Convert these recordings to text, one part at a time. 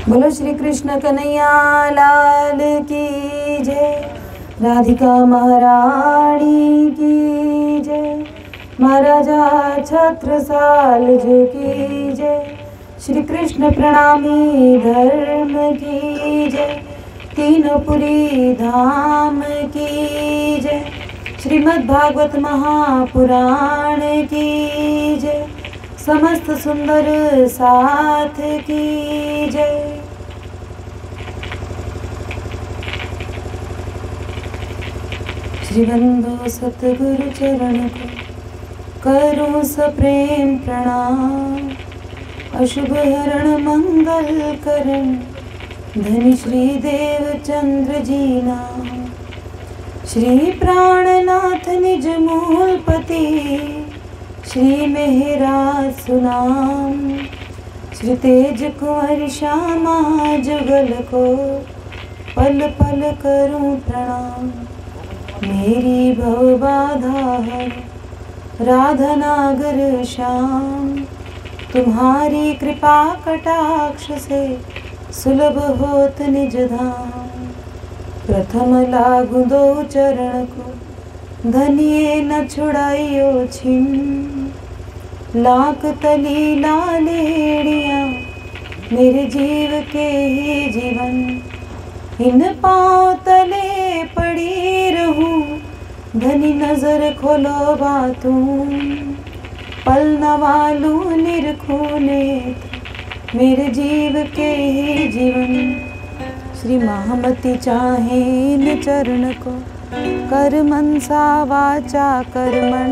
बोलो श्री कृष्ण कन्हैया लाल की जय। राधिका महारानी की जय। महाराजा छत्रसाल जी की जय। श्री कृष्ण प्रणामी धर्म की जय। तीनों पुरी धाम की जय। श्रीमद् भागवत महापुराण की जय। समस्त सुंदर साथ की जय। श्री बंधु सतगुरु चरण को करूं सप्रेम प्रणाम। अशुभ हरण मंगल करण धनी श्री देव चंद्र जी नाम। श्री प्राणनाथ निज मूलपति श्री मेहराज सुनाम। श्री तेज कुंवर श्यामा जुगल को पल पल करूं प्रणाम। मेरी भव बाधा हर राधा नागर श्याम। तुम्हारी कृपा कटाक्ष से सुलभ होत निज धाम। प्रथम लागू दो चरण को धनिये न छुड़ाइयो छिन। लाख तली लालेड़िया मेरे जीव के ही जीवन। इन पाँव तले पड़ी रहूं धनी नजर खोलो बातूं। पल नवालू निरखूने मेरे जीव के ही जीवन। श्री महामती चाहे इन चरण को कर मनसा वाचा कर्मण।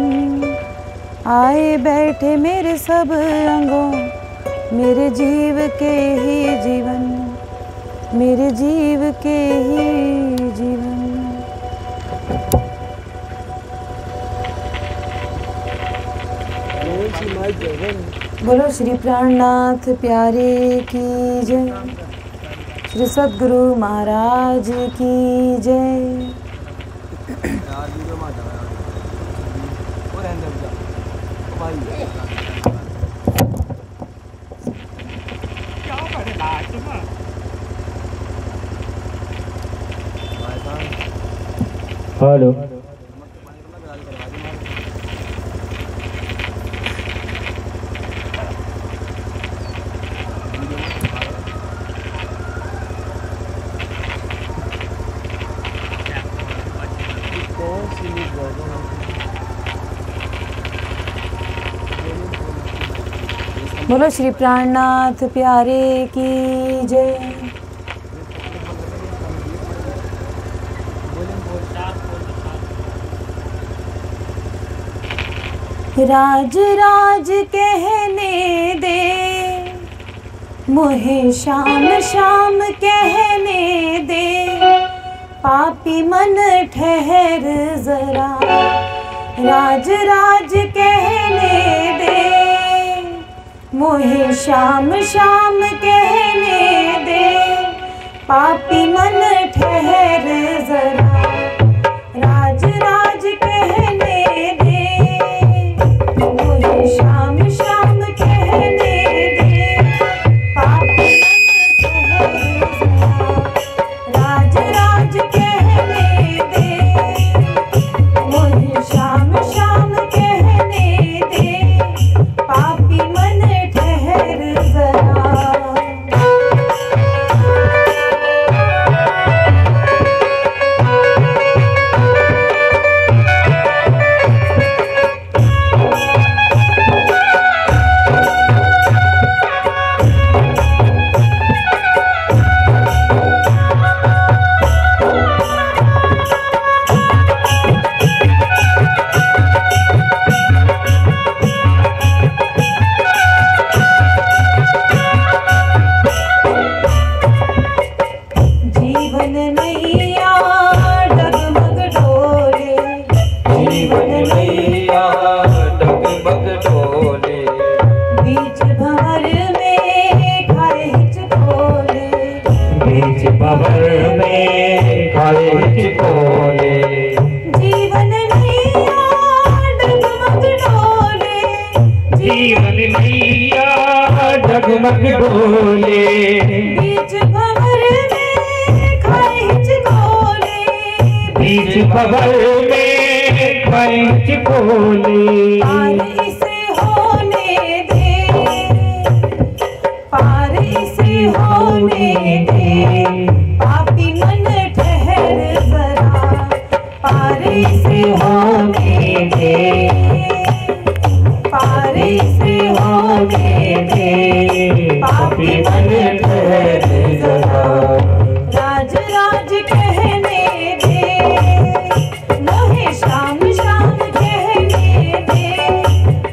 आए बैठे मेरे सब अंगों मेरे जीव के ही जीवन। मेरे जीव के ही जीवन। बोलो श्री प्राणनाथ प्यारे की जय। श्री सद्गुरु महाराज की जय। हेलो बोलो श्री प्राणनाथ प्यारे की जय। राज राज कहने दे मोहे शाम शाम कहने दे। पापी मन ठहर जरा राज राज कहने दे। मोहे शाम शाम कहने दे। पापी मन ठहर जरा राज राज कहने दे। मोहे शाम शाम कहने दे। पापी मन ठहर जरा राज राज कहने दे। मोहे शाम शाम कहने दे। पापी मन ठहर जरा। डगमग डोले, बीच भंवर में खाए हिचकोले, बीच भंवर में खाए हिचकोले। पार इसे होने दे, पार इसे होने दे, पापी मन ठहर जरा, पार इसे होने दे, पार इसे होने दे, पापी मन ठहर जरा। राज राज कहने दे, मोहे श्याम श्याम कहने दे,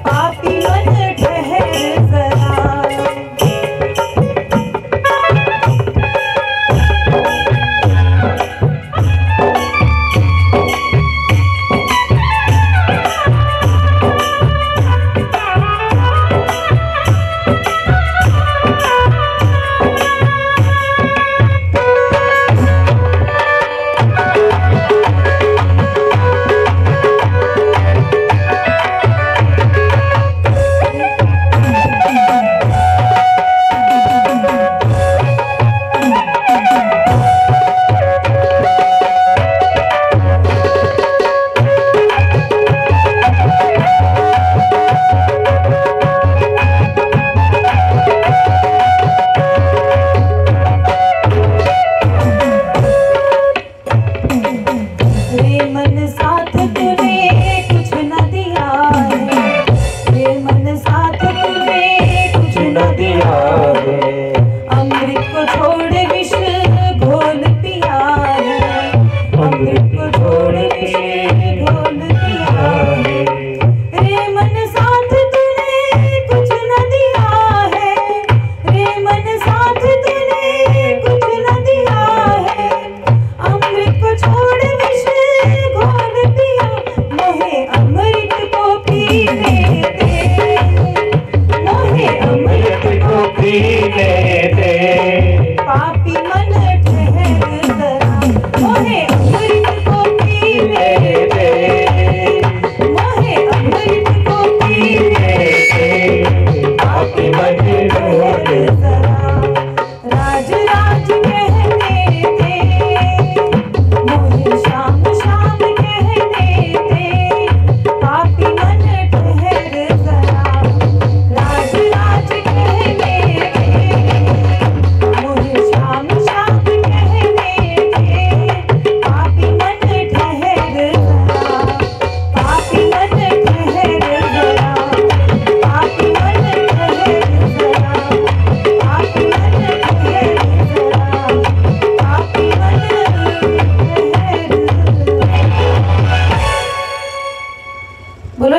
पापी मन ठहर जरा।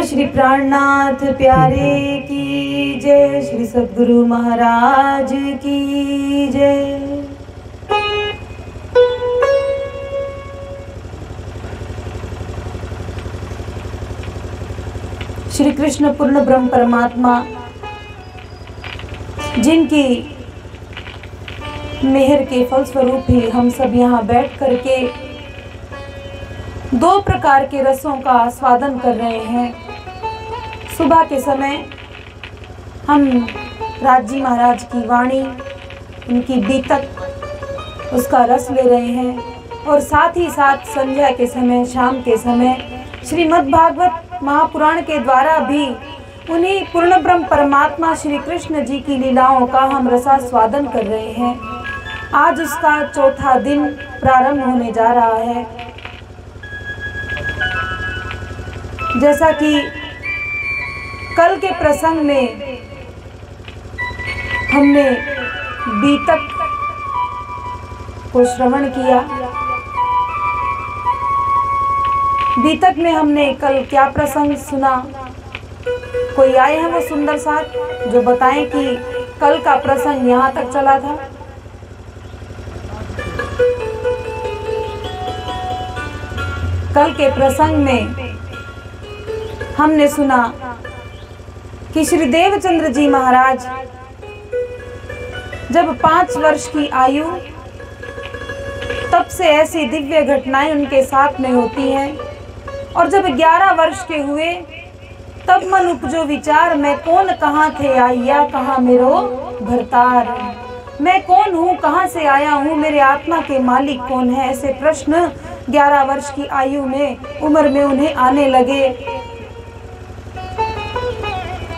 श्री प्राणनाथ प्यारे की जय, श्री सद्गुरु महाराज की जय। श्री कृष्ण पूर्ण ब्रह्म परमात्मा जिनकी मेहर के फलस्वरूप ही हम सब यहाँ बैठ करके दो प्रकार के रसों का आस्वादन कर रहे हैं। सुबह के समय हम राज महाराज की वाणी, उनकी बीतक, उसका रस ले रहे हैं और साथ ही साथ संध्या के समय, शाम के समय श्रीमद् भागवत महापुराण के द्वारा भी उन्हीं पूर्ण ब्रह्म परमात्मा श्री कृष्ण जी की लीलाओं का हम रसास्वादन कर रहे हैं। आज उसका चौथा दिन प्रारंभ होने जा रहा है। जैसा कि कल के प्रसंग में हमने बीतक को श्रवण किया। बीतक में हमने कल क्या प्रसंग सुना? कोई आए हैं वो सुंदर साथ जो बताएं कि कल का प्रसंग यहाँ तक चला था। कल के प्रसंग में हमने सुना कि श्री देवचंद्र जी महाराज जब 5 वर्ष की आयु, तब से ऐसी दिव्य घटनाएं उनके साथ में होती हैं और जब 11 वर्ष के हुए तब मन उपजो विचार, मैं कौन कहाँ थे आइया, कहाँ मेरो भरतार। मैं कौन हूँ, कहाँ से आया हूँ, मेरे आत्मा के मालिक कौन है, ऐसे प्रश्न 11 वर्ष की आयु में, उम्र में उन्हें आने लगे।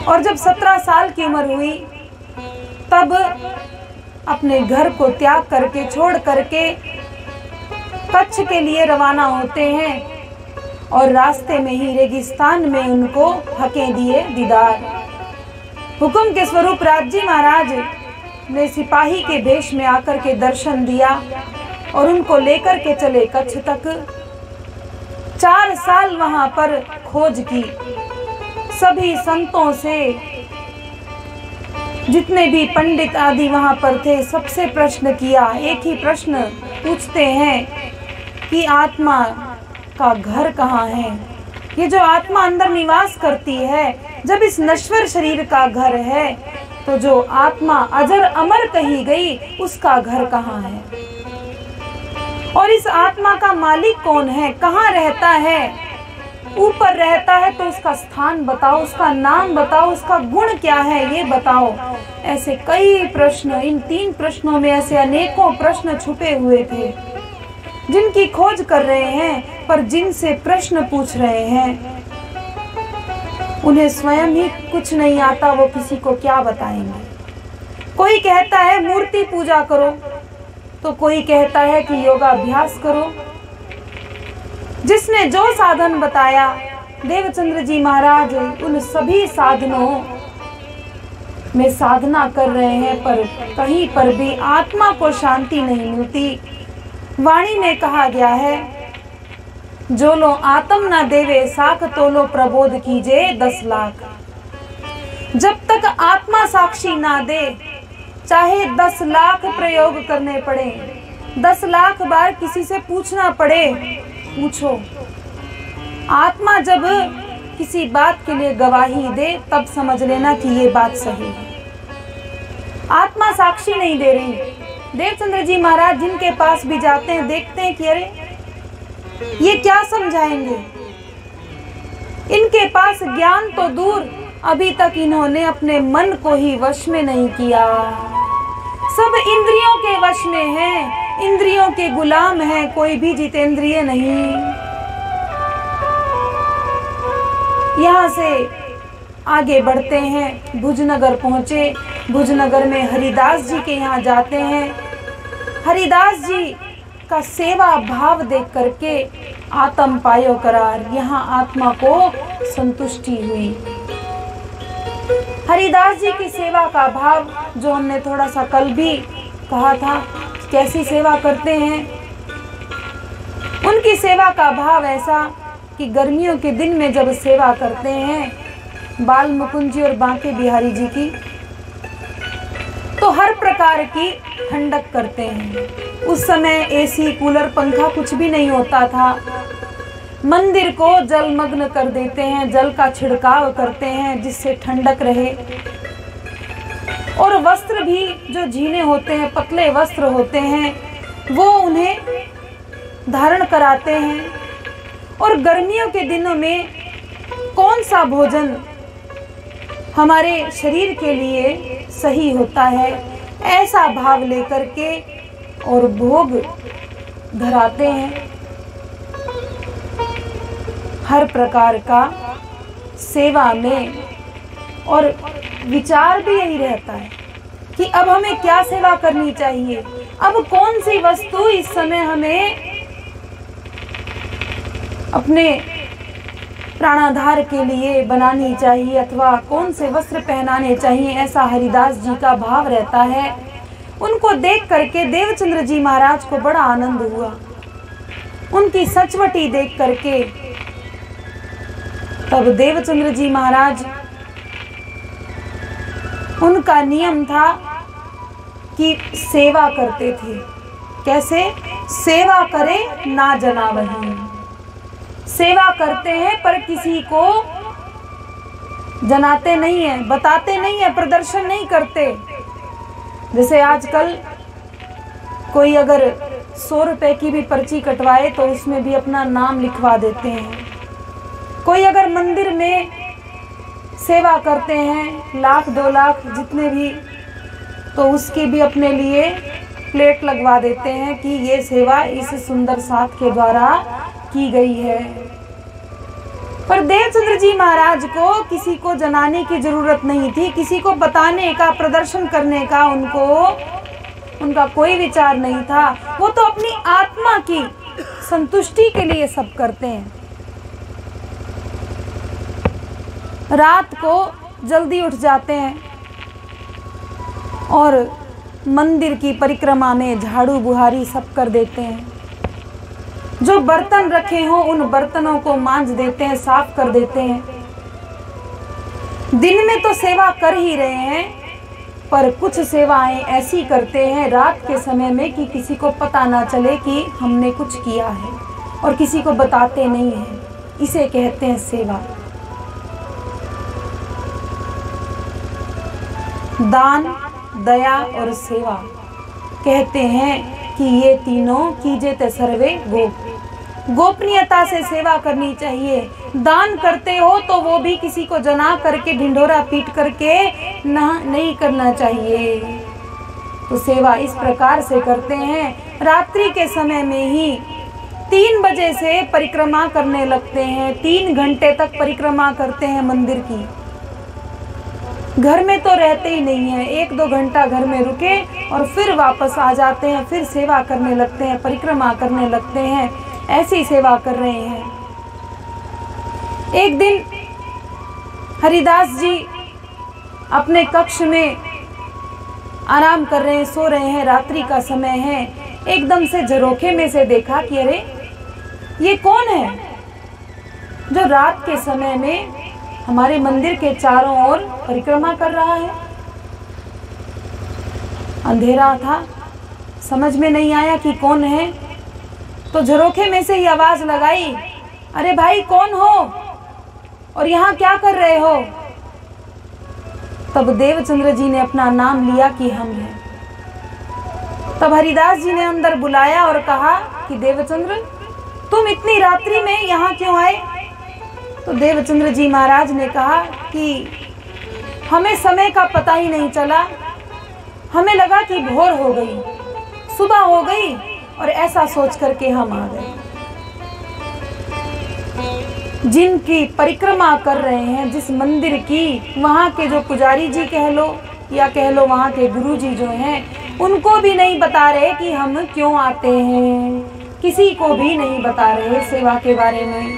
और जब 17 साल की उम्र हुई तब अपने घर को त्याग करके, छोड़ करके कच्छ के लिए रवाना होते हैं और रास्ते में ही रेगिस्तान में उनको हकें दिए दीदार। हुक्म के स्वरूप राजी महाराज ने सिपाही के भेष में आकर के दर्शन दिया और उनको लेकर के चले कच्छ तक। 4 साल वहां पर खोज की, सभी संतों से, जितने भी पंडित आदि वहां पर थे, सबसे प्रश्न किया। एक ही प्रश्न पूछते हैं कि आत्मा का घर कहाँ है। ये जो आत्मा अंदर निवास करती है, जब इस नश्वर शरीर का घर है, तो जो आत्मा अजर अमर कही गई, उसका घर कहाँ है। और इस आत्मा का मालिक कौन है, कहाँ रहता है। ऊपर रहता है तो उसका स्थान बताओ, उसका नाम बताओ, उसका गुण क्या है ये बताओ। ऐसे कई प्रश्न, इन 3 प्रश्नों में ऐसे अनेकों प्रश्न छुपे हुए थे, जिनकी खोज कर रहे हैं, पर जिनसे प्रश्न पूछ रहे हैं उन्हें स्वयं ही कुछ नहीं आता, वो किसी को क्या बताएंगे। कोई कहता है मूर्ति पूजा करो, तो कोई कहता है कि योगाभ्यास करो। जिसने जो साधन बताया, देवचंद्र जी महाराज उन सभी साधनों में साधना कर रहे हैं, पर कहीं पर भी आत्मा को शांति नहीं मिलती। वाणी में कहा गया है, जो लो आत्म ना देवे साख तोलो प्रबोध कीजे 10 लाख। जब तक आत्मा साक्षी ना दे, चाहे 10 लाख प्रयोग करने पड़े, 10 लाख बार किसी से पूछना पड़े, पूछो। आत्मा जब किसी बात के लिए गवाही दे, तब समझ लेना कि ये बात सही है। आत्मा साक्षी नहीं दे रही। देवचंद्र जी महाराज जिनके पास भी जाते हैं, देखते हैं कि अरे ये क्या समझाएंगे, इनके पास ज्ञान तो दूर, अभी तक इन्होंने अपने मन को ही वश में नहीं किया। सब इंद्रियों के वश में है, इंद्रियों के गुलाम है, कोई भी जितेंद्रिय नहीं। यहाँ से आगे बढ़ते हैं, भुजनगर पहुंचे। भुजनगर में हरिदास जी के यहाँ जाते हैं। हरिदास जी का सेवा भाव देख करके आत्म पायो करार, यहाँ आत्मा को संतुष्टि हुई। हरिदास जी की सेवा का भाव, जो हमने थोड़ा सा कल भी कहा था, कैसी सेवा करते हैं। उनकी सेवा का भाव ऐसा कि गर्मियों के दिन में जब सेवा करते हैं बाल मुकुंद जी और बांके बिहारी जी की, तो हर प्रकार की ठंडक करते हैं। उस समय एसी, कूलर, पंखा कुछ भी नहीं होता था। मंदिर को जलमग्न कर देते हैं, जल का छिड़काव करते हैं जिससे ठंडक रहे। और वस्त्र भी जो झीने होते हैं, पतले वस्त्र होते हैं, वो उन्हें धारण कराते हैं। और गर्मियों के दिनों में कौन सा भोजन हमारे शरीर के लिए सही होता है, ऐसा भाव लेकर के और भोग धराते हैं। हर प्रकार का सेवा में और विचार भी यही रहता है कि अब हमें क्या सेवा करनी चाहिए, अब कौन सी वस्तु इस समय हमें अपने प्राणाधार के लिए बनानी चाहिए, अथवा कौन से वस्त्र पहनाने चाहिए, ऐसा हरिदास जी का भाव रहता है। उनको देख करके देवचंद्र जी महाराज को बड़ा आनंद हुआ। उनकी सचवटी देख करके तब देवचंद्र जी महाराज, उनका नियम था कि सेवा करते थे। कैसे? सेवा करे ना जना वही। सेवा करते हैं पर किसी को जनाते नहीं है, बताते नहीं है, प्रदर्शन नहीं करते। जैसे आजकल कोई अगर 100 रुपए की भी पर्ची कटवाए तो उसमें भी अपना नाम लिखवा देते हैं। कोई अगर मंदिर में सेवा करते हैं, 1 लाख 2 लाख जितने भी तो उसकी भी अपने लिए प्लेट लगवा देते हैं कि ये सेवा इस सुंदर साथ के द्वारा की गई है। पर देवचंद्र जी महाराज को किसी को जनाने की जरूरत नहीं थी, किसी को बताने का, प्रदर्शन करने का उनका कोई विचार नहीं था। वो तो अपनी आत्मा की संतुष्टि के लिए सब करते हैं। रात को जल्दी उठ जाते हैं और मंदिर की परिक्रमा में झाड़ू बुहारी सब कर देते हैं। जो बर्तन रखे हों उन बर्तनों को मांज देते हैं, साफ कर देते हैं। दिन में तो सेवा कर ही रहे हैं, पर कुछ सेवाएं ऐसी करते हैं रात के समय में कि किसी को पता ना चले कि हमने कुछ किया है, और किसी को बताते नहीं हैं। इसे कहते हैं सेवा। दान, दया और सेवा कहते हैं कि ये तीनों कीजे ते सर्वे गोपनीयता से सेवा करनी चाहिए। दान करते हो तो वो भी किसी को जना करके, ढिंढोरा पीट करके नहीं करना चाहिए। तो सेवा इस प्रकार से करते हैं। रात्रि के समय में ही 3 बजे से परिक्रमा करने लगते हैं। 3 घंटे तक परिक्रमा करते हैं मंदिर की। घर में तो रहते ही नहीं है, 1-2 घंटा घर में रुके और फिर वापस आ जाते हैं, फिर सेवा करने लगते हैं, परिक्रमा करने लगते हैं। ऐसी सेवा कर रहे हैं। एक दिन हरिदास जी अपने कक्ष में आराम कर रहे हैं, सो रहे हैं, रात्रि का समय है। एकदम से झरोखे में से देखा कि अरे ये कौन है जो रात के समय में हमारे मंदिर के चारों ओर परिक्रमा कर रहा है। अंधेरा था, समझ में नहीं आया कि कौन है। तो झरोखे में से ही आवाज लगाई, अरे भाई कौन हो और यहाँ क्या कर रहे हो। तब देवचंद्र जी ने अपना नाम लिया कि हम हैं। तब हरिदास जी ने अंदर बुलाया और कहा कि देवचंद्र, तुम इतनी रात्रि में यहाँ क्यों आए। तो देवचंद्र जी महाराज ने कहा कि हमें समय का पता ही नहीं चला, हमें लगा कि भोर हो गई, सुबह हो गई, और ऐसा सोच करके हम आ गए। जिनकी परिक्रमा कर रहे हैं, जिस मंदिर की, वहाँ के जो पुजारी जी कह लो या कह लो वहाँ के गुरु जी जो हैं, उनको भी नहीं बता रहे कि हम क्यों आते हैं, किसी को भी नहीं बता रहे सेवा के बारे में।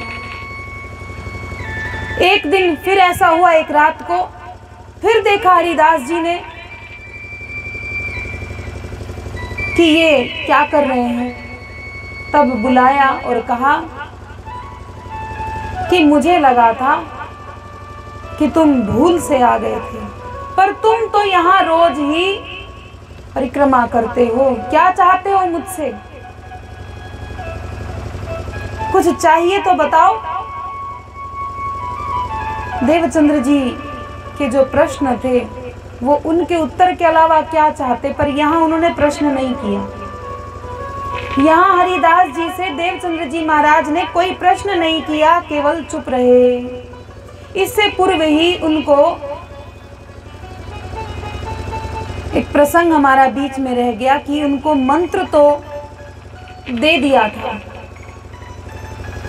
एक दिन फिर ऐसा हुआ, एक रात को फिर देखा हरिदास जी ने कि ये क्या कर रहे हैं। तब बुलाया और कहा कि मुझे लगा था कि तुम भूल से आ गए थे, पर तुम तो यहाँ रोज ही परिक्रमा करते हो, क्या चाहते हो मुझसे, कुछ चाहिए तो बताओ। देवचंद्र जी के जो प्रश्न थे वो उनके उत्तर के अलावा क्या चाहते, पर यहाँ उन्होंने प्रश्न नहीं किया। यहाँ हरिदास जी से देवचंद्र जी महाराज ने कोई प्रश्न नहीं किया, केवल चुप रहे। इससे पूर्व ही उनको एक प्रसंग हमारा बीच में रह गया कि उनको मंत्र तो दे दिया था।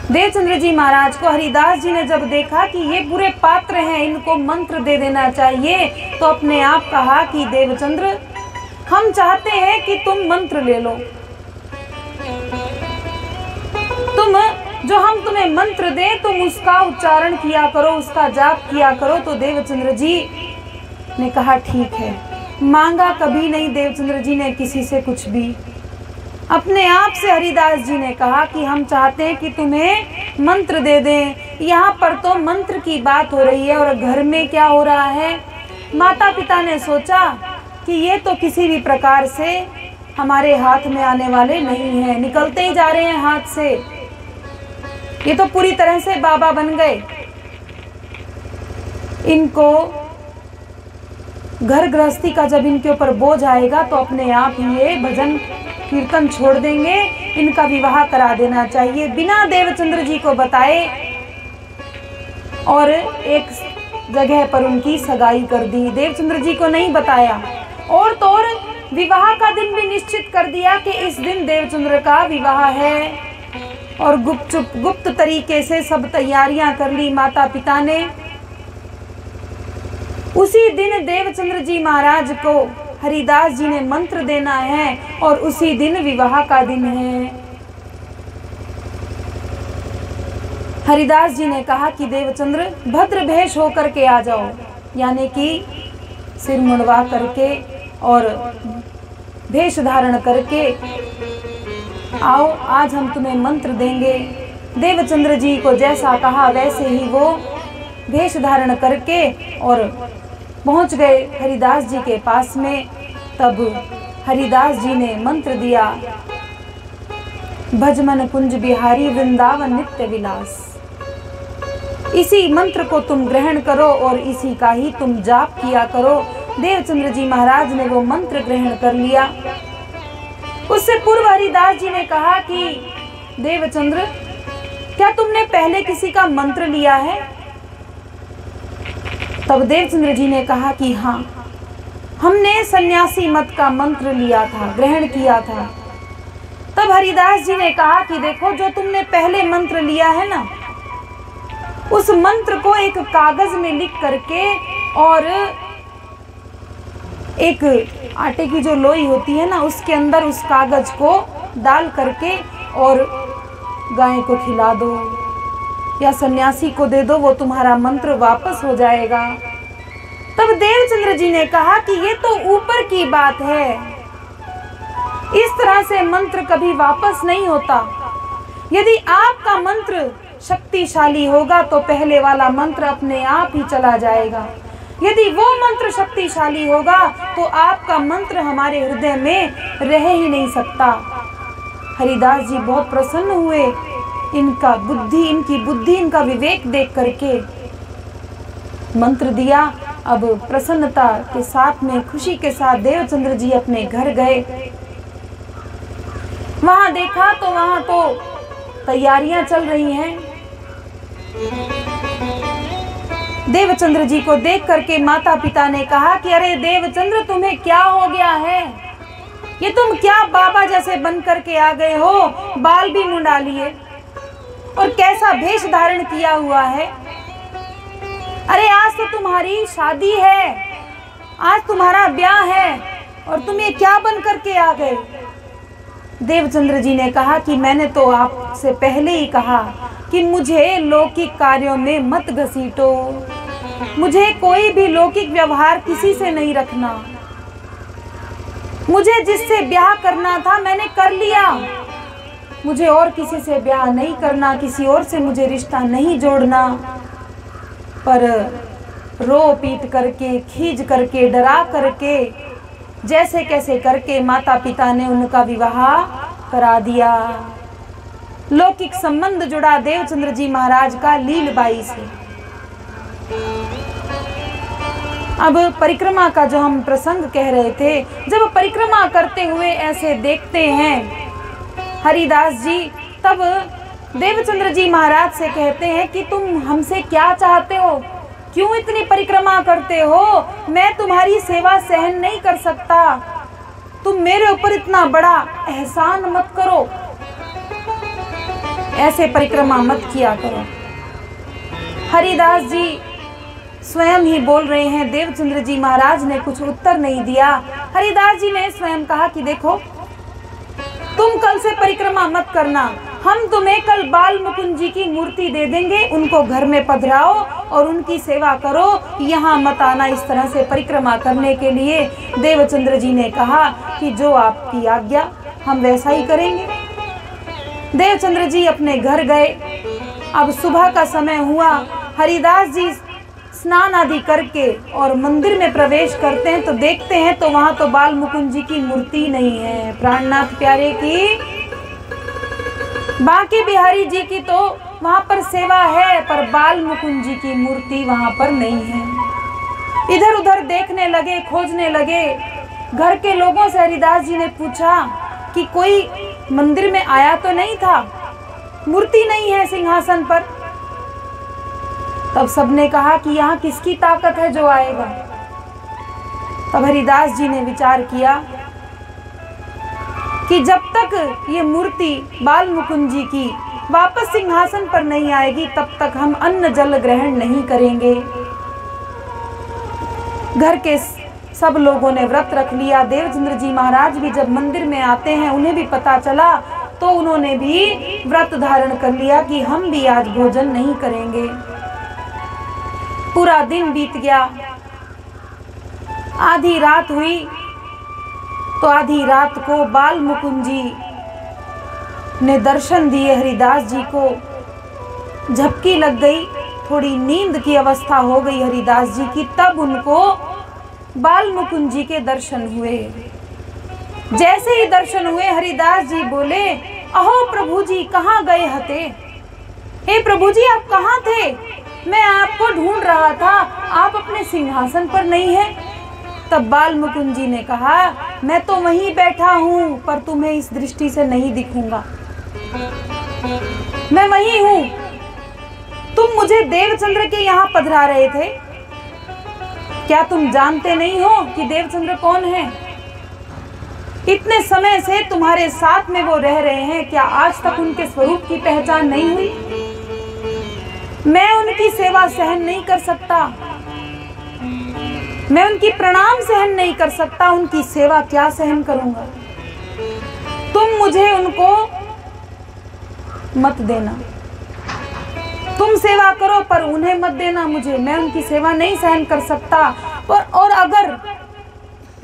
देवचंद्र जी महाराज को हरिदास जी ने जब देखा कि ये बुरे पात्र हैं, इनको मंत्र दे देना चाहिए, तो अपने आप कहा कि देवचंद्र, हम चाहते हैं कि तुम मंत्र ले लो, तुम जो हम तुम्हें मंत्र दें तुम उसका उच्चारण किया करो, उसका जाप किया करो। तो देवचंद्र जी ने कहा ठीक है। मांगा कभी नहीं देवचंद्र जी ने किसी से कुछ भी। अपने आप से हरिदास जी ने कहा कि हम चाहते हैं कि तुम्हें मंत्र दे दें। यहाँ पर तो मंत्र की बात हो रही है और घर में क्या हो रहा है। माता पिता ने सोचा कि ये तो किसी भी प्रकार से हमारे हाथ में आने वाले नहीं हैं, निकलते ही जा रहे हैं हाथ से, ये तो पूरी तरह से बाबा बन गए। इनको घर गृहस्थी का जब इनके ऊपर बोझ आएगा तो अपने आप ही ये भजन कीर्तन छोड़ देंगे, इनका विवाह करा देना चाहिए बिना देवचंद्र जी को बताए। और एक जगह पर उनकी सगाई कर दी, देवचंद्र जी को नहीं बताया। और तो और विवाह का दिन भी निश्चित कर दिया कि इस दिन देवचंद्र का विवाह है। और गुप्त तरीके से सब तैयारियां कर ली माता पिता ने। उसी दिन देवचंद्र जी महाराज को हरिदास जी ने मंत्र देना है और उसी दिन विवाह का दिन है। हरिदास जी ने कहा कि देवचंद्र भद्र भेष होकर के आ जाओ, यानी कि सिर मुंडवा करके और भेष धारण करके आओ, आज हम तुम्हें मंत्र देंगे। देवचंद्र जी को जैसा कहा वैसे ही वो भेष धारण करके और पहुंच गए हरिदास जी के पास में। तब हरिदास जी ने मंत्र दिया, भजमन कुंज बिहारी वृंदावन नित्य विलास। इसी मंत्र को तुम ग्रहण करो और इसी का ही तुम जाप किया करो। देवचंद्र जी महाराज ने वो मंत्र ग्रहण कर लिया। उससे पूर्व हरिदास जी ने कहा कि देवचंद्र, क्या तुमने पहले किसी का मंत्र लिया है? तब देवचंद्र जी ने कहा कि हाँ, हमने सन्यासी मत का मंत्र लिया था, ग्रहण किया था। तब हरिदास जी ने कहा कि देखो, जो तुमने पहले मंत्र लिया है ना, उस मंत्र को एक कागज में लिख करके और एक आटे की जो लोई होती है ना, उसके अंदर उस कागज को डाल करके और गाय को खिला दो या सन्यासी को दे दो, वो तुम्हारा मंत्र वापस हो जाएगा। तब देवचंद्र जी ने कहा कि ये तो ऊपर की बात है, इस तरह से मंत्र कभी वापस नहीं होता। यदि आपका मंत्र शक्तिशाली होगा तो पहले वाला मंत्र अपने आप ही चला जाएगा। यदि वो मंत्र शक्तिशाली होगा तो आपका मंत्र हमारे हृदय में रह ही नहीं सकता। हरिदास जी बहुत प्रसन्न हुए इनकी बुद्धि इनका विवेक देख करके। मंत्र दिया। अब प्रसन्नता के साथ में, खुशी के साथ देवचंद्र जी अपने घर गए। वहां देखा तो वहां तो तैयारियां चल रही हैं। देवचंद्र जी को देख करके माता पिता ने कहा कि अरे देवचंद्र, तुम्हें क्या हो गया है? ये तुम क्या बाबा जैसे बन करके आ गए हो? बाल भी मुंडा लिए और कैसा भेष धारण किया हुआ है। अरे आज तो तुम्हारी शादी है, आज तुम्हारा ब्याह है और तुम ये क्या बन करके आ गए? देवचंद्र जी ने कहा कि मैंने तो आपसे पहले ही कहा कि मुझे लौकिक कार्यों में मत घसीटो, मुझे कोई भी लौकिक व्यवहार किसी से नहीं रखना। मुझे जिससे ब्याह करना था मैंने कर लिया, मुझे और किसी से ब्याह नहीं करना, किसी और से मुझे रिश्ता नहीं जोड़ना। पर रो पीट करके, खींच करके, डरा करके, जैसे कैसे करके माता पिता ने उनका विवाह करा दिया। लौकिक संबंध जुड़ा देवचंद्र जी महाराज का लीलबाई से। अब परिक्रमा का जो हम प्रसंग कह रहे थे, जब परिक्रमा करते हुए ऐसे देखते हैं हरिदास जी, तब देवचंद्र जी महाराज से कहते हैं कि तुम हमसे क्या चाहते हो? क्यों इतनी परिक्रमा करते हो? मैं तुम्हारी सेवा सहन नहीं कर सकता, तुम मेरे ऊपर इतना बड़ा एहसान मत करो, ऐसे परिक्रमा मत किया करो। हरिदास जी स्वयं ही बोल रहे हैं, देवचंद्र जी महाराज ने कुछ उत्तर नहीं दिया। हरिदास जी ने स्वयं कहा कि देखो, तुम कल से परिक्रमा मत करना, हम तुम्हें कल बाल मुकुंद जी की मूर्ति दे देंगे, उनको घर में पधराओ और उनकी सेवा करो, यहाँ मत आना इस तरह से परिक्रमा करने के लिए। देवचंद्र जी ने कहा कि जो आपकी आज्ञा, हम वैसा ही करेंगे। देवचंद्र जी अपने घर गए। अब सुबह का समय हुआ। हरिदास जी स्नान आदि करके और मंदिर में प्रवेश करते हैं तो देखते हैं तो वहां तो बाल मुकुंद जी की मूर्ति नहीं है। प्राणनाथ प्यारे की, बांके बिहारी जी की तो वहां पर सेवा है, पर बाल मुकुंद जी की मूर्ति वहां पर नहीं है। इधर उधर देखने लगे, खोजने लगे। घर के लोगों से हरिदास जी ने पूछा कि कोई मंदिर में आया तो नहीं था, मूर्ति नहीं है सिंहासन पर। तब सबने कहा कि यहाँ किसकी ताकत है जो आएगा? तब हरिदास जी ने विचार किया कि जब तक ये मूर्ति बाल मुकुंद जी की वापस सिंहासन पर नहीं आएगी तब तक हम अन्न जल ग्रहण नहीं करेंगे। घर के सब लोगों ने व्रत रख लिया। देवचंद्र जी महाराज भी जब मंदिर में आते हैं, उन्हें भी पता चला तो उन्होंने भी व्रत धारण कर लिया कि हम भी आज भोजन नहीं करेंगे। पूरा दिन बीत गया, आधी रात हुई तो आधी रात को बाल मुकुंद जी ने दर्शन दिए हरिदास जी को। झपकी लग गई, थोड़ी नींद की अवस्था हो गई हरिदास जी की, तब उनको बाल मुकुंद जी के दर्शन हुए। जैसे ही दर्शन हुए हरिदास जी बोले, अहो प्रभु जी कहाँ गए हते? हे प्रभु जी आप कहाँ थे? मैं आपको ढूंढ रहा था, आप अपने सिंहासन पर नहीं है। तब बाल मुकुंद जी ने कहा, मैं तो वहीं बैठा हूँ पर तुम्हें इस दृष्टि से नहीं दिखूंगा, मैं वहीं हूँ। तुम मुझे देवचंद्र के यहाँ पधरा रहे थे, क्या तुम जानते नहीं हो कि देवचंद्र कौन है? इतने समय से तुम्हारे साथ में वो रह रहे हैं, क्या आज तक उनके स्वरूप की पहचान नहीं हुई? मैं उनकी सेवा सहन नहीं कर सकता, मैं उनकी प्रणाम सहन नहीं कर सकता, उनकी सेवा क्या सहन करूंगा? तुम मुझे उनको मत देना, तुम सेवा करो पर उन्हें मत देना मुझे, मैं उनकी सेवा नहीं सहन कर सकता। और अगर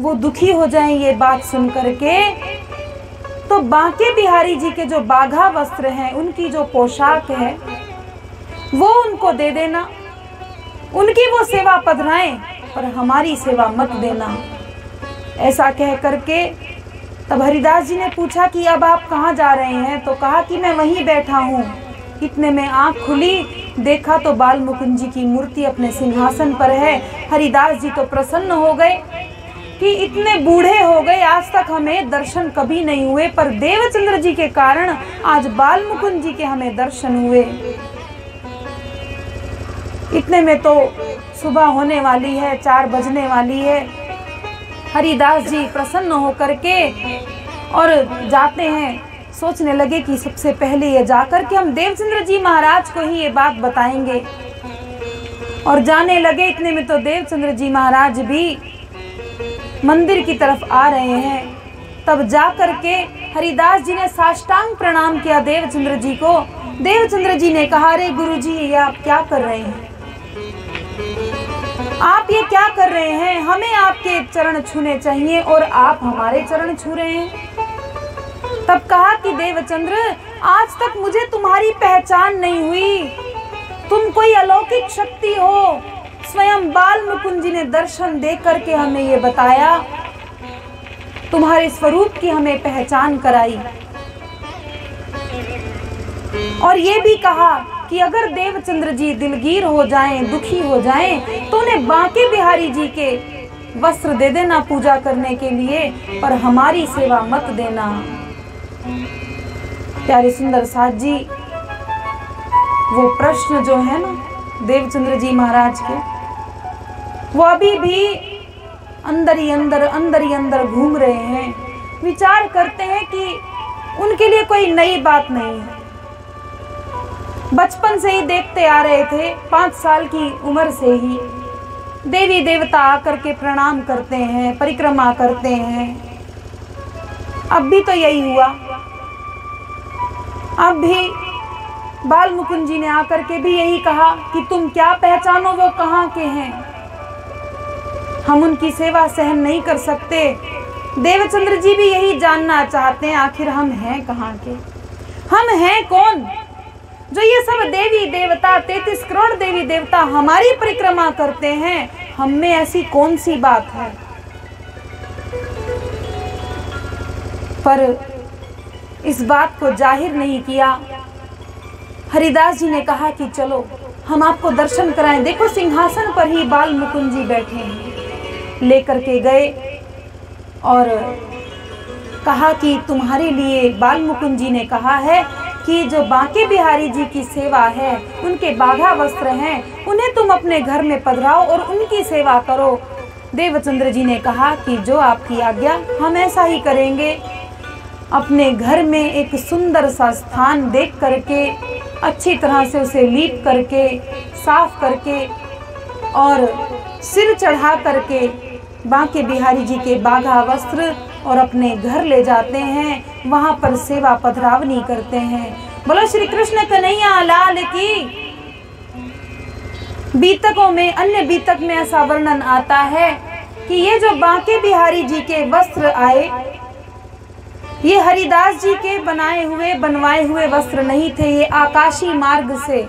वो दुखी हो जाएं ये बात सुन करके, तो बांके बिहारी जी के जो बाघा वस्त्र हैं, उनकी जो पोशाक है वो उनको दे देना, उनकी वो सेवा पधराएं पर हमारी सेवा मत देना। ऐसा कह करके तब हरिदास जी ने पूछा कि अब आप कहाँ जा रहे हैं? तो कहा कि मैं वहीं बैठा हूँ। इतने में आंख खुली, देखा तो बाल मुकुंद जी की मूर्ति अपने सिंहासन पर है। हरिदास जी तो प्रसन्न हो गए कि इतने बूढ़े हो गए, आज तक हमें दर्शन कभी नहीं हुए, पर देवचंद्र जी के कारण आज बाल मुकुंद जी के हमें दर्शन हुए। इतने में तो सुबह होने वाली है, 4 बजने वाली है। हरिदास जी प्रसन्न होकर के और जाते हैं, सोचने लगे कि सबसे पहले ये जाकर के हम देवचंद्र जी महाराज को ही ये बात बताएंगे। और जाने लगे, इतने में तो देवचंद्र जी महाराज भी मंदिर की तरफ आ रहे हैं। तब जाकर के हरिदास जी ने साष्टांग प्रणाम किया देवचंद्र जी को। देवचंद्र जी ने कहा, अरे गुरु जी ये आप क्या कर रहे हैं? आप ये क्या कर रहे हैं? हमें आपके चरण छूने चाहिए और आप हमारे चरण छू रहे हैं। तब कहा कि देवचंद्र, आज तक मुझे तुम्हारी पहचान नहीं हुई, तुम कोई अलौकिक शक्ति हो। स्वयं बाल मुकुंद जी ने दर्शन दे करके हमें ये बताया, तुम्हारे स्वरूप की हमें पहचान कराई, और ये भी कहा कि अगर देवचंद्र जी दिलगीर हो जाएं, दुखी हो जाएं, तो उन्हें बांके बिहारी जी के वस्त्र दे देना पूजा करने के लिए, पर हमारी सेवा मत देना। प्यारे सुंदर साथ जी, वो प्रश्न जो है ना देवचंद्र जी महाराज के, वो अभी भी अंदर ही अंदर घूम रहे हैं। विचार करते हैं कि उनके लिए कोई नई बात नहीं है, बचपन से ही देखते आ रहे थे, 5 साल की उम्र से ही देवी देवता आकर के प्रणाम करते हैं, परिक्रमा करते हैं। अब भी तो यही हुआ, अब भी बाल मुकुंद जी ने आकर के भी यही कहा कि तुम क्या पहचानो वो कहाँ के हैं, हम उनकी सेवा सहन नहीं कर सकते। देवचंद्र जी भी यही जानना चाहते हैं, आखिर हम हैं कहाँ के, हम हैं कौन जो ये सब देवी देवता 33 करोड़ देवी देवता हमारी परिक्रमा करते हैं, हम में ऐसी कौन सी बात है। पर इस बात को जाहिर नहीं किया। हरिदास जी ने कहा कि चलो हम आपको दर्शन कराएं, देखो सिंहासन पर ही बाल मुकुंद जी बैठे हैं। लेकर के गए और कहा कि तुम्हारे लिए बाल मुकुंद जी ने कहा है कि जो बांके बिहारी जी की सेवा है, उनके बाघा वस्त्र हैं, उन्हें तुम अपने घर में पधराओ और उनकी सेवा करो। देवचंद्र जी ने कहा कि जो आपकी आज्ञा, हम ऐसा ही करेंगे। अपने घर में एक सुंदर सा स्थान देख करके अच्छी तरह से उसे लीप करके साफ करके और सिर चढ़ा करके बांके बिहारी जी के बाघा वस्त्र और अपने घर ले जाते हैं। वहां पर सेवा पधरावनी करते हैं। बोलो श्री कृष्ण कन्हैया लाल की। बीतकों में, अन्य बीतक में ऐसा वर्णन आता है कि ये जो बांके बिहारी जी के वस्त्र आए, ये हरिदास जी के बनवाए हुए वस्त्र नहीं थे। ये आकाशी मार्ग से,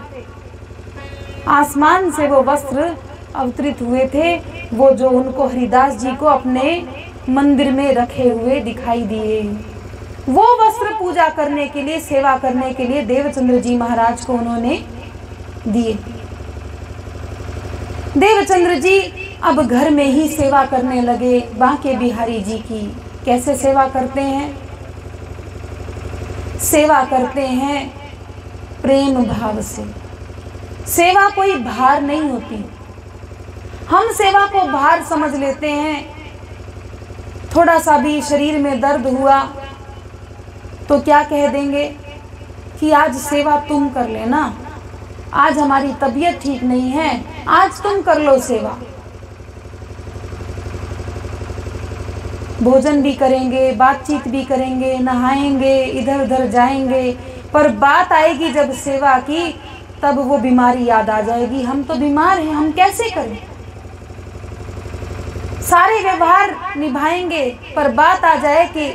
आसमान से वो वस्त्र अवतरित हुए थे। वो जो उनको हरिदास जी को अपने मंदिर में रखे हुए दिखाई दिए, वो वस्त्र पूजा करने के लिए, सेवा करने के लिए देवचंद्र जी महाराज को उन्होंने दिए। देवचंद्र जी अब घर में ही सेवा करने लगे बांके बिहारी जी की। कैसे सेवा करते हैं? सेवा करते हैं प्रेम भाव से। सेवा कोई भार नहीं होती। हम सेवा को भार समझ लेते हैं। थोड़ा सा भी शरीर में दर्द हुआ तो क्या कह देंगे कि आज सेवा तुम कर लेना, आज हमारी तबीयत ठीक नहीं है, आज तुम कर लो सेवा। भोजन भी करेंगे, बातचीत भी करेंगे, नहाएंगे, इधर उधर जाएंगे, पर बात आएगी जब सेवा की, तब वो बीमारी याद आ जाएगी। हम तो बीमार हैं, हम कैसे करें? सारे व्यवहार निभाएंगे, पर बात आ जाए कि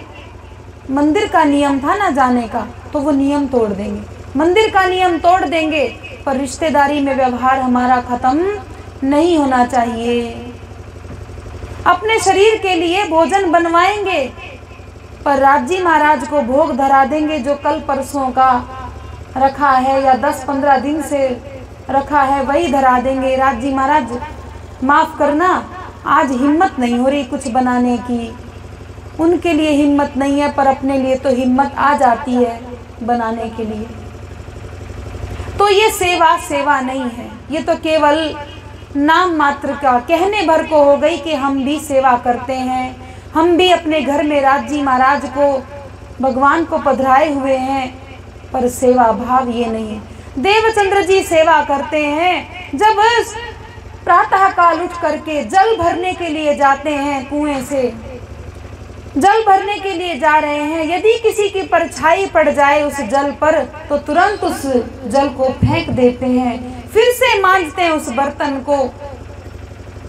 मंदिर का नियम था ना जाने का, तो वो नियम तोड़ देंगे। मंदिर का नियम तोड़ देंगे, पर रिश्तेदारी में व्यवहार हमारा खत्म नहीं होना चाहिए। अपने शरीर के लिए भोजन बनवाएंगे, पर राजी महाराज को भोग धरा देंगे जो कल परसों का रखा है या 10-15 दिन से रखा है, वही धरा देंगे। राजी महाराज माफ करना, आज हिम्मत नहीं हो रही कुछ बनाने की। उनके लिए हिम्मत नहीं है, पर अपने लिए तो हिम्मत आ जाती है बनाने के लिए। तो ये सेवा नहीं है, ये तो केवल नाम मात्र का कहने भर को हो गई कि हम भी सेवा करते हैं, हम भी अपने घर में राजी महाराज को, भगवान को पधराए हुए हैं, पर सेवा भाव ये नहीं है। देवचंद्र जी सेवा करते हैं जब प्रातः काल उठ करके जल भरने के लिए जाते हैं, कुएं से जल भरने के लिए जा रहे हैं। यदि किसी की परछाई पड़ जाए उस जल पर तो तुरंत उस जल को फेंक देते हैं, फिर से मांजते हैं उस बर्तन को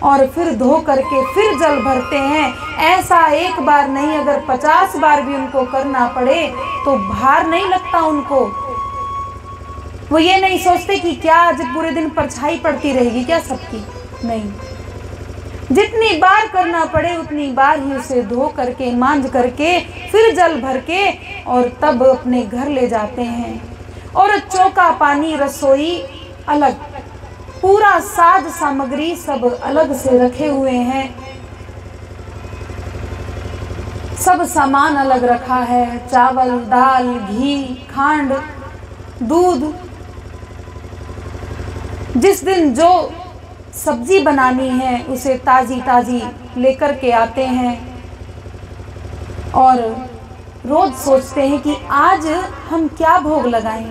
और फिर धो करके फिर जल भरते हैं। ऐसा एक बार नहीं, अगर 50 बार भी उनको करना पड़े तो भार नहीं लगता उनको। वो ये नहीं सोचते कि क्या आज पूरे दिन परछाई पड़ती रहेगी क्या सबकी, नहीं। जितनी बार करना पड़े उतनी बार ही उसे धो करके मांज करके फिर जल भर के और तब अपने घर ले जाते हैं। और चौका पानी, रसोई अलग, पूरा साज सामग्री सब अलग से रखे हुए हैं, सब सामान अलग रखा है। चावल, दाल, घी, खांड, दूध। जिस दिन जो सब्जी बनानी है उसे ताजी ताजी लेकर के आते हैं और रोज सोचते हैं कि आज हम क्या भोग लगाएं,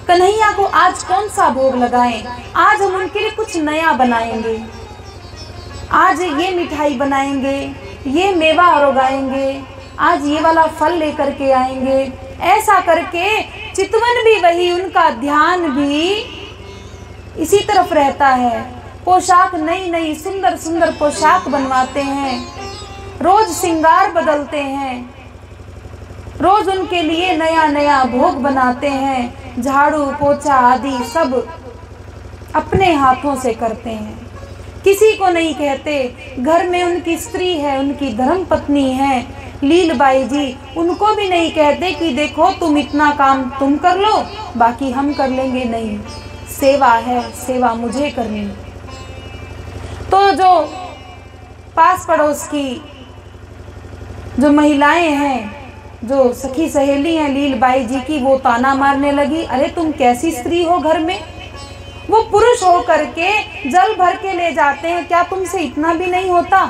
कन्हैया को आज कौन सा भोग लगाएं, आज हम उनके लिए कुछ नया बनाएंगे, आज ये मिठाई बनाएंगे, ये मेवा रोगाएंगे, आज ये वाला फल लेकर के आएंगे। ऐसा करके चितवन भी वही, उनका ध्यान भी इसी तरफ रहता है। पोशाक नई नई सुंदर सुंदर पोशाक बनवाते हैं, रोज श्रृंगार बदलते हैं, रोज उनके लिए नया नया भोग बनाते हैं। झाड़ू पोछा आदि सब अपने हाथों से करते हैं, किसी को नहीं कहते। घर में उनकी स्त्री है, उनकी धर्म पत्नी है लीलबाई जी, उनको भी नहीं कहते कि देखो तुम इतना काम तुम कर लो बाकी हम कर लेंगे, नहीं। सेवा है, सेवा मुझे करनी है। तो जो पास पड़ोस की जो महिलाएं हैं, जो सखी सहेली हैं लीलबाई जी की, वो ताना मारने लगी, अरे तुम कैसी स्त्री हो घर में, वो पुरुष हो करके जल भर के ले जाते हैं, क्या तुमसे इतना भी नहीं होता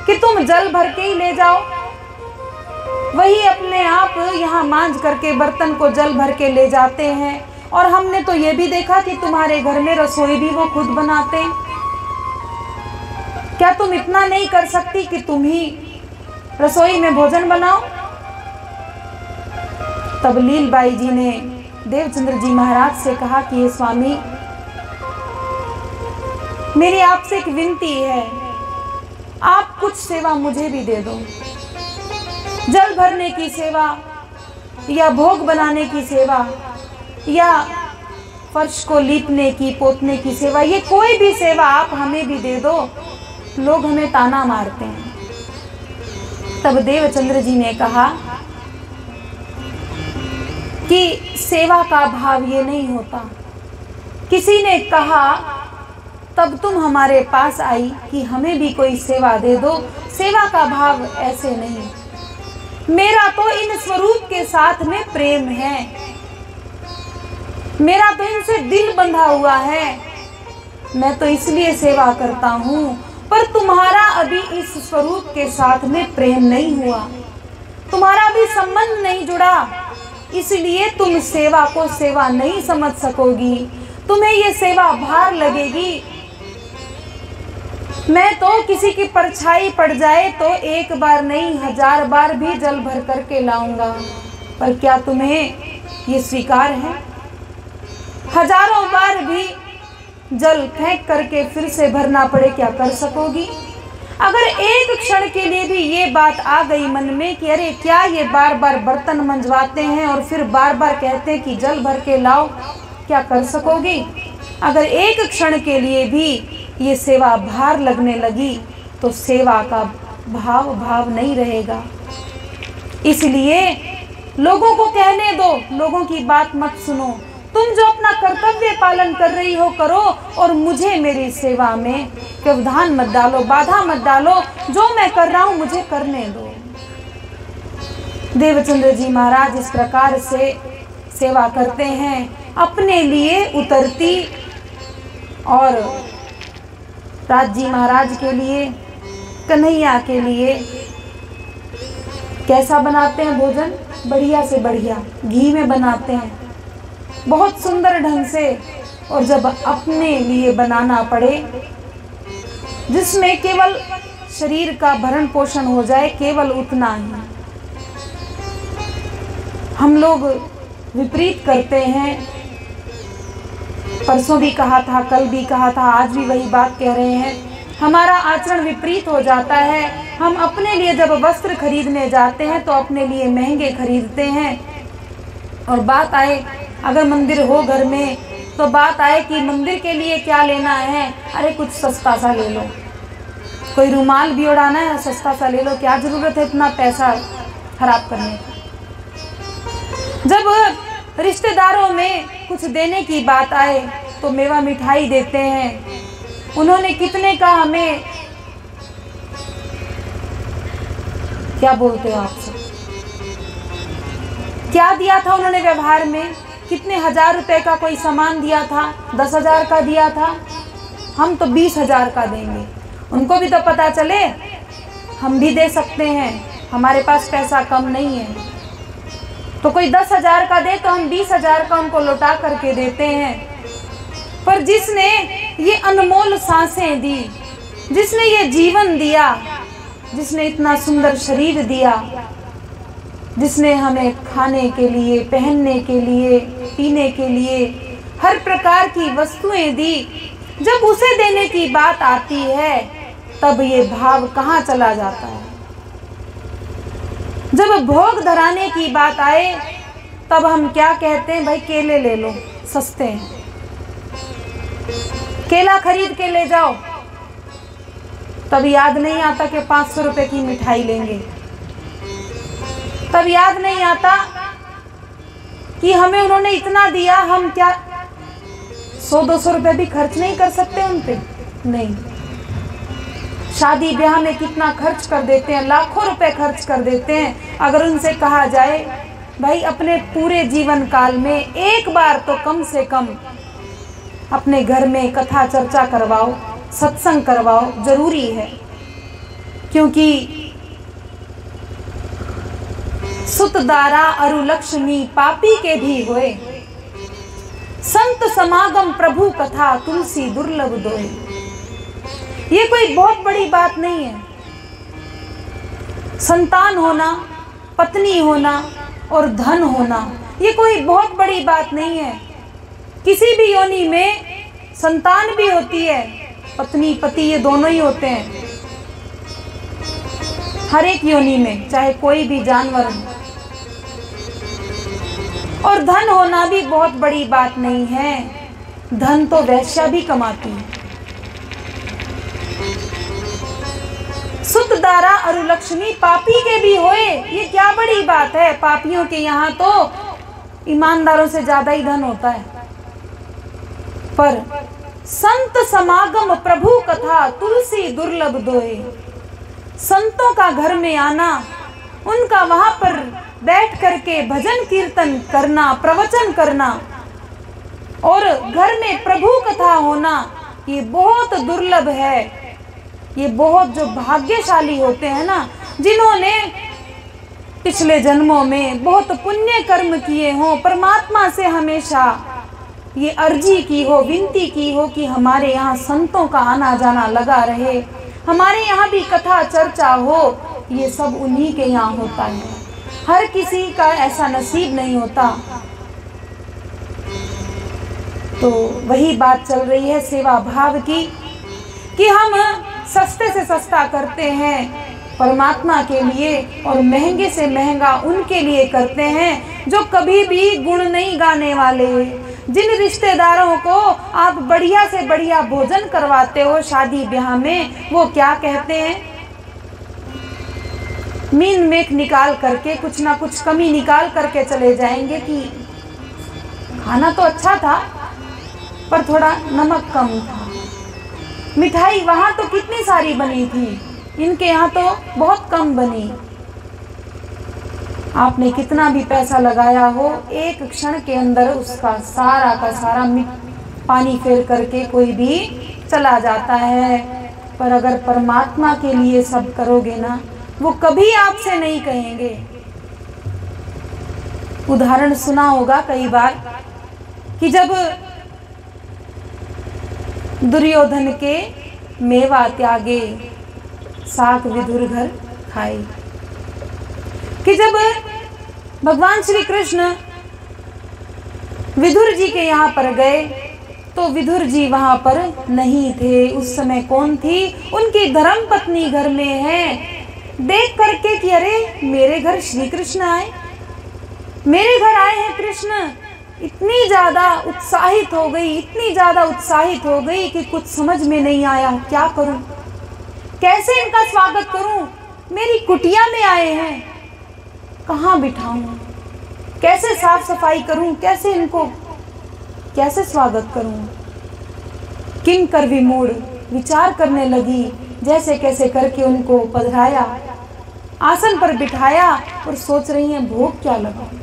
कि तुम जल भर के ही ले जाओ? वही अपने आप यहाँ मांझ करके बर्तन को जल भर के ले जाते हैं। और हमने तो ये भी देखा कि तुम्हारे घर में रसोई भी वो खुद बनाते हैं। क्या तुम इतना नहीं कर सकती कि तुम ही रसोई में भोजन बनाओ? तब लीलबाई जी ने देवचंद्र जी महाराज से कहा कि ये स्वामी, मेरी आपसे एक विनती है, आप कुछ सेवा मुझे भी दे दो। जल भरने की सेवा या भोग बनाने की सेवा या फर्श को लीपने की, पोतने की सेवा, ये कोई भी सेवा आप हमें भी दे दो, लोग हमें ताना मारते हैं। तब देवचंद्र जी ने कहा कि सेवा का भाव ये नहीं होता। किसी ने कहा तब तुम हमारे पास आई कि हमें भी कोई सेवा दे दो। सेवा का भाव ऐसे नहीं। मेरा तो इन स्वरूप के साथ में प्रेम है, मेरा तो इनसे दिल बंधा हुआ है, मैं तो इसलिए सेवा करता हूँ। पर तुम्हारा अभी इस स्वरूप के साथ में प्रेम नहीं हुआ, तुम्हारा अभी संबंध नहीं जुड़ा, इसलिए तुम सेवा को सेवा नहीं समझ सकोगी, तुम्हें ये सेवा भार लगेगी। मैं तो किसी की परछाई पड़ जाए तो एक बार नहीं 1000 बार भी जल भर करके लाऊंगा, पर क्या तुम्हें ये स्वीकार है? हजारों बार भी जल फेंक करके फिर से भरना पड़े, क्या कर सकोगी? अगर एक क्षण के लिए भी ये बात आ गई मन में कि अरे क्या ये बार बार बर्तन मंजवाते हैं और फिर बार बार कहते हैं कि जल भर के लाओ, क्या कर सकोगी? अगर एक क्षण के लिए भी ये सेवा भार लगने लगी तो सेवा का भाव नहीं रहेगा। इसलिए लोगों को कहने दो, लोगों की बात मत सुनो, तुम जो अपना कर्तव्य पालन कर रही हो करो और मुझे मेरी सेवा में व्यवधान मत डालो, बाधा मत डालो, जो मैं कर रहा हूं मुझे करने दो। देवचंद्र जी महाराज इस प्रकार से सेवा करते हैं, अपने लिए उतरती और राज जी महाराज के लिए, कन्हैया के लिए कैसा बनाते हैं भोजन? बढ़िया से बढ़िया घी में बनाते हैं, बहुत सुंदर ढंग से। और जब अपने लिए बनाना पड़े जिसमें केवल शरीर का भरण पोषण हो जाए, केवल उतना ही। हम लोग विपरीत करते हैं, परसों भी कहा था, कल भी कहा था, आज भी वही बात कह रहे हैं। हमारा आचरण विपरीत हो जाता है। हम अपने लिए जब वस्त्र खरीदने जाते हैं तो अपने लिए महंगे खरीदते हैं, और बात आए अगर मंदिर हो घर में तो बात आए कि मंदिर के लिए क्या लेना है, अरे कुछ सस्ता सा ले लो, कोई रुमाल भी उड़ाना है सस्ता सा ले लो, क्या जरूरत है इतना पैसा खराब करने की। जब रिश्तेदारों में कुछ देने की बात आए तो मेवा मिठाई देते हैं। उन्होंने कितने का हमें क्या बोलते हो आपसे, क्या दिया था उन्होंने व्यवहार में? कितने 1000 रुपए का कोई सामान दिया था, 10,000 का दिया था, हम तो 20,000 का देंगे। उनको भी तो पता चले हम भी दे सकते हैं, हमारे पास पैसा कम नहीं है। तो कोई 10,000 का दे तो हम 20,000 का उनको लौटा करके देते हैं। पर जिसने ये अनमोल सांसें दी, जिसने ये जीवन दिया, जिसने इतना सुंदर शरीर दिया, जिसने हमें खाने के लिए, पहनने के लिए, पीने के लिए हर प्रकार की वस्तुएं दी, जब उसे देने की बात आती है तब ये भाव कहाँ चला जाता है? जब भोग धराने की बात आए तब हम क्या कहते हैं? भाई केले ले लो, सस्ते हैं, केला खरीद के ले जाओ। तब याद नहीं आता कि 500 रुपए की मिठाई लेंगे, तब याद नहीं आता कि हमें उन्होंने इतना दिया, हम क्या 100-200 रुपए भी खर्च नहीं कर सकते उन पे? नहीं। शादी ब्याह में कितना खर्च कर देते हैं, लाखों रुपए खर्च कर देते हैं। अगर उनसे कहा जाए भाई अपने पूरे जीवन काल में एक बार तो कम से कम अपने घर में कथा चर्चा करवाओ, सत्संग करवाओ, जरूरी है। क्योंकि सुत दारा अरु लक्ष्मी पापी के भी होए, संत समागम प्रभु कथा तुलसी दुर्लभ दोए। ये कोई बहुत बड़ी बात नहीं है। संतान होना, पत्नी होना और धन होना, ये कोई बहुत बड़ी बात नहीं है। किसी भी योनि में संतान भी होती है, पत्नी पति ये दोनों ही होते हैं, हर एक योनि में, चाहे कोई भी जानवर हो। और धन होना भी बहुत बड़ी बात नहीं है, धन तो वैश्या भी कमाती है। सुत दारा अरु लक्ष्मी पापी के भी होए, ये क्या बड़ी बात है। पापियों के यहाँ तो ईमानदारों से ज्यादा ही धन होता है। पर संत समागम प्रभु कथा तुलसी दुर्लभ दोए, संतों का घर में आना, उनका वहां पर बैठ करके भजन कीर्तन करना, प्रवचन करना और घर में प्रभु कथा होना, ये बहुत दुर्लभ है। ये बहुत जो भाग्यशाली होते हैं ना, जिन्होंने पिछले जन्मों में बहुत पुण्य कर्म किए हों, परमात्मा से हमेशा ये अर्जी की हो, विनती की हो कि हमारे यहाँ संतों का आना जाना लगा रहे, हमारे यहाँ भी कथा चर्चा हो, ये सब उन्हीं के यहाँ होता है। हर किसी का ऐसा नसीब नहीं होता। तो वही बात चल रही है सेवा भाव की, कि हम सस्ते से सस्ता करते हैं परमात्मा के लिए और महंगे से महंगा उनके लिए करते हैं जो कभी भी गुण नहीं गाने वाले। जिन रिश्तेदारों को आप बढ़िया से बढ़िया भोजन करवाते हो शादी ब्याह में, वो क्या कहते हैं, मीन मेख निकाल करके, कुछ ना कुछ कमी निकाल करके चले जाएंगे कि खाना तो अच्छा था पर थोड़ा नमक कम था। मिठाई वहां तो कितनी सारी बनी थी, इनके यहाँ तो बहुत कम बनी। आपने कितना भी पैसा लगाया हो, एक क्षण के अंदर उसका सारा का सारा पानी फेर करके कोई भी चला जाता है। पर अगर परमात्मा के लिए सब करोगे ना, वो कभी आपसे नहीं कहेंगे। उदाहरण सुना होगा कई बार कि जब दुर्योधन के मेवा त्यागे साग विधुर घर खाए, कि जब भगवान श्री कृष्ण विधुर जी के यहाँ पर गए तो विधुर जी वहाँ पर नहीं थे। उस समय कौन थी, उनकी धर्म पत्नी घर में है। देख करके कि अरे मेरे घर श्री कृष्ण आए, मेरे घर आए हैं कृष्ण, इतनी ज्यादा उत्साहित हो गई, इतनी ज्यादा उत्साहित हो गई कि कुछ समझ में नहीं आया क्या करूं, कैसे इनका स्वागत करूं। मेरी कुटिया में आए हैं, कहाँ बिठाऊं, कैसे साफ सफाई करूं, कैसे इनको कैसे स्वागत करूं। किंकर विमूढ़ विचार करने लगी, जैसे कैसे करके उनको पधराया, आसन पर बिठाया और सोच रही हैं भोग क्या लगाऊं,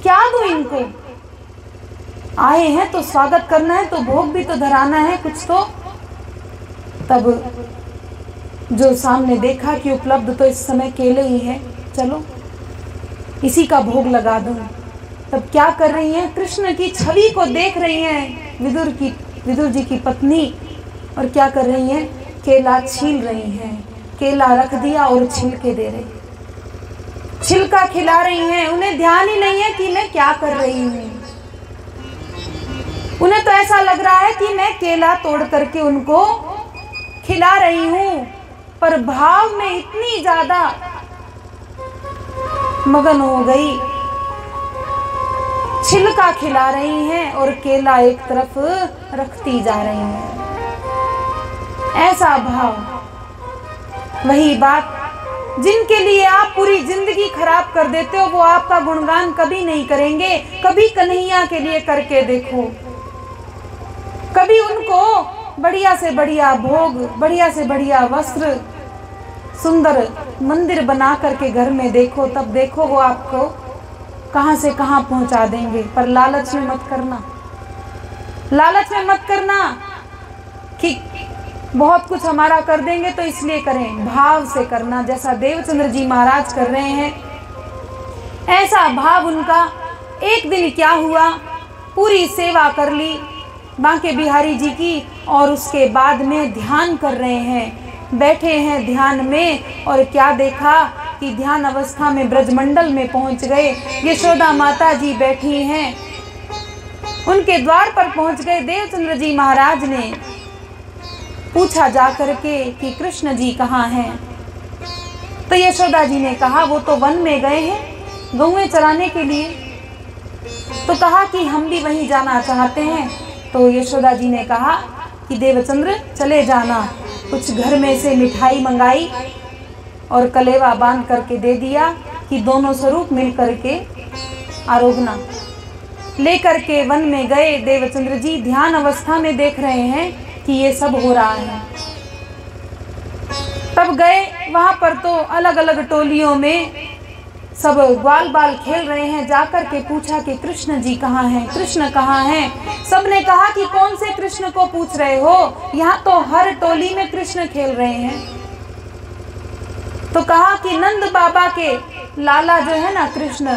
क्या दूं इनको। आए हैं तो स्वागत करना है, तो भोग भी तो धराना है कुछ तो। तब जो सामने देखा कि उपलब्ध तो इस समय केले ही है, चलो इसी का भोग लगा दूं। तब क्या कर रही हैं, कृष्ण की छवि को देख रही हैं विदुर जी की पत्नी, और क्या कर रही हैं, केला छील रही हैं। केला रख दिया और छिलके दे रही, छिलका खिला रही हैं। उन्हें ध्यान ही नहीं है कि मैं क्या कर रही हूँ। उन्हें तो ऐसा लग रहा है कि मैं केला तोड़ करके उनको खिला रही हूँ, पर भाव में इतनी ज्यादा मगन हो गई, छिलका खिला रही हैं और केला एक तरफ रखती जा रही हैं। ऐसा भाव, वही बात जिनके लिए आप पूरी जिंदगी खराब कर देते हो, वो आपका गुणगान कभी नहीं करेंगे। कभी कन्हैया के लिए करके देखो, कभी उनको बढ़िया से बढ़िया भोग, बढ़िया से बढ़िया वस्त्र, सुंदर मंदिर बना करके घर में देखो, तब देखो वो आपको कहां से कहां पहुंचा देंगे। पर लालच में मत करना, लालच में मत करना कि बहुत कुछ हमारा कर देंगे तो इसलिए करें, भाव से करना, जैसा देवचंद्र जी महाराज कर रहे हैं ऐसा भाव उनका। एक दिन क्या हुआ, पूरी सेवा कर ली बांके बिहारी जी की और उसके बाद में ध्यान कर रहे हैं, बैठे हैं ध्यान में और क्या देखा कि ध्यान अवस्था में ब्रजमंडल में पहुंच गए। यशोदा माता जी बैठी हैं, उनके द्वार पर पहुंच गए। देवचंद्र जी महाराज ने पूछा जा करके कि कृष्ण जी कहाँ हैं? तो यशोदा जी ने कहा वो तो वन में गए हैं गौएं चराने के लिए। तो कहा कि हम भी वहीं जाना चाहते हैं। तो यशोदा जी ने कहा कि देवचंद्र चले जाना। कुछ घर में से मिठाई मंगाई और कलेवा बांध करके दे दिया कि दोनों स्वरूप मिल करके आरोगना। लेकर के वन में गए। देवचंद्र जी ध्यान अवस्था में देख रहे हैं कि ये सब हो रहा है। तब गए वहां पर तो अलग अलग टोलियों में सब ग्वाल बाल खेल रहे हैं। जाकर के पूछा कि कृष्ण जी कहाँ हैं, कृष्ण कहाँ हैं? सबने कहा कि कौन से कृष्ण को पूछ रहे हो, यहाँ तो हर टोली में कृष्ण खेल रहे हैं। तो कहा कि नंद बाबा के लाला जो है ना कृष्ण,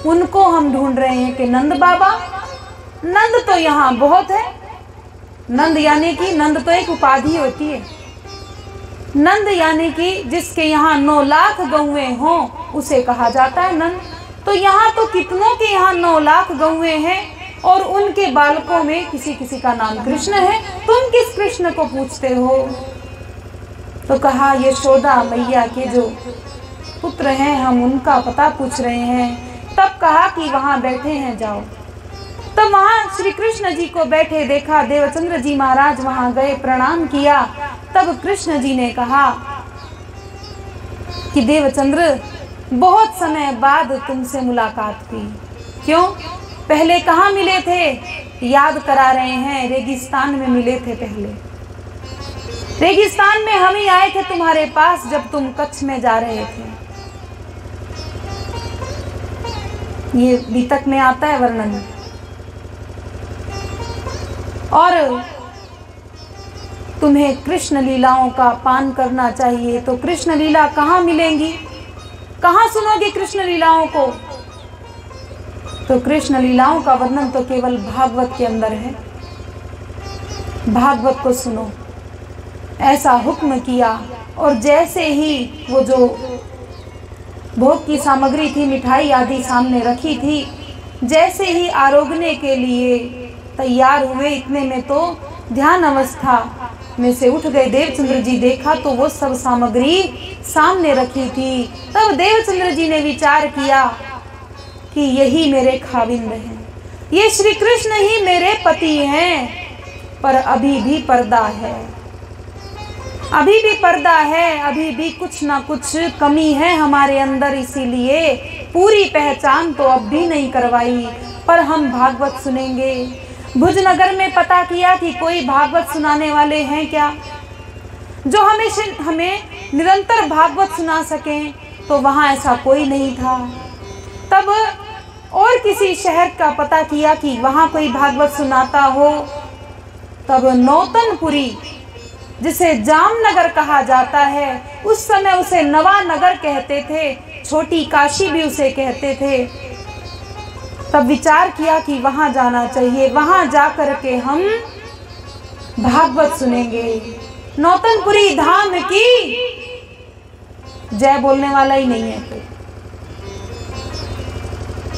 उनको हम ढूंढ रहे हैं। कि नंद बाबा? नंद तो यहाँ बहुत है। नंद यानी कि नंद तो एक उपाधि होती है। नंद यानी कि जिसके यहाँ 9 लाख गौएं हों उसे कहा जाता है नंद। तो यहाँ तो कितनों के यहाँ 9 लाख गौएं हैं और उनके बालकों में किसी किसी का नाम कृष्ण है। तुम किस कृष्ण को पूछते हो? तो कहा यशोदा मैया के जो पुत्र हैं हम उनका पता पूछ रहे हैं। तब कहा कि वहां बैठे हैं, जाओ। तब वहां श्री कृष्ण जी को बैठे देखा। देवचंद्र जी महाराज वहां गए, प्रणाम किया। तब कृष्ण जी ने कहा कि देवचंद्र बहुत समय बाद तुमसे मुलाकात हुई। क्यों? पहले कहाँ मिले थे? याद करा रहे हैं, रेगिस्तान में मिले थे। पहले रेगिस्तान में हम ही आए थे तुम्हारे पास जब तुम कच्छ में जा रहे थे। ये बीतक में आता है वर्णन। और तुम्हें कृष्ण लीलाओं का पान करना चाहिए। तो कृष्ण लीला कहाँ मिलेंगी? कहाँ सुनोगे कृष्ण लीलाओं को? तो कृष्ण लीलाओं का वर्णन तो केवल भागवत के अंदर है। भागवत को सुनो, ऐसा हुक्म किया। और जैसे ही वो जो भोग की सामग्री थी, मिठाई आदि सामने रखी थी, जैसे ही आरोगने के लिए तैयार हुए, इतने में तो ध्यान अवस्था में से उठ गए। देवचंद्र जी देखा तो वो सब सामग्री सामने रखी थी। तब देवचंद्र जी ने विचार किया कि यही मेरे खाविंद हैं, ये श्री कृष्ण ही मेरे पति हैं। पर अभी भी पर्दा है, अभी भी पर्दा है, अभी भी कुछ ना कुछ कमी है हमारे अंदर, इसीलिए पूरी पहचान तो अब भी नहीं करवाई। पर हम भागवत सुनेंगे। भुजनगर में पता किया कि कोई भागवत सुनाने वाले हैं क्या, जो हमें निरंतर भागवत सुना सकें। तो वहाँ ऐसा कोई नहीं था। तब और किसी शहर का पता किया कि वहाँ कोई भागवत सुनाता हो। तब नौतनपुरी, जिसे जामनगर कहा जाता है, उस समय उसे नवानगर कहते थे, छोटी काशी भी उसे कहते थे। तब विचार किया कि वहां जाना चाहिए, वहां जाकर के हम भागवत सुनेंगे। नौतनपुरी धाम की जय बोलने वाला ही नहीं है कोई।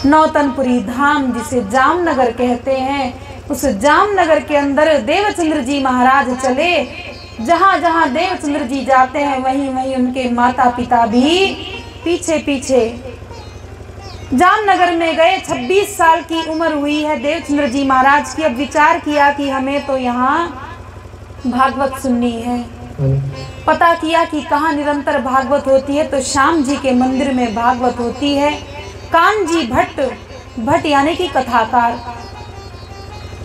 नौतनपुरी धाम जिसे जामनगर कहते हैं, उस जामनगर के अंदर देवचंद्र जी महाराज चले। जहां जहां देवचंद्र जी जाते हैं वहीं वहीं उनके माता पिता भी पीछे पीछे। जामनगर में गए, 26 साल की उम्र हुई है देवचंद्र जी महाराज की। अब विचार किया कि हमें तो यहाँ भागवत सुननी है। पता किया कि कहाँ निरंतर भागवत होती है, तो श्याम जी के मंदिर में भागवत होती है। कानजी भट्ट यानी कि कथाकार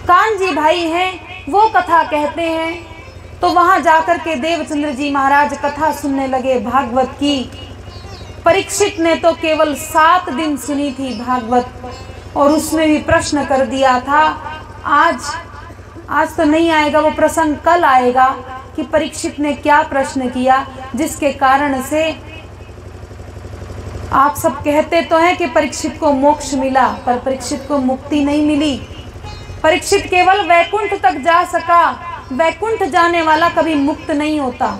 कानजी भाई हैं, वो कथा कहते हैं। तो वहां जाकर के देवचंद्र जी महाराज कथा सुनने लगे भागवत की। परीक्षित ने तो केवल 7 दिन सुनी थी भागवत, और उसमें भी प्रश्न कर दिया था। आज आज तो नहीं आएगा, वो प्रसंग कल आएगा कि परीक्षित ने क्या प्रश्न किया जिसके कारण से आप सब कहते तो हैं कि परीक्षित को मोक्ष मिला, पर परीक्षित को मुक्ति नहीं मिली। परीक्षित केवल वैकुंठ तक जा सका। वैकुंठ जाने वाला कभी मुक्त नहीं होता।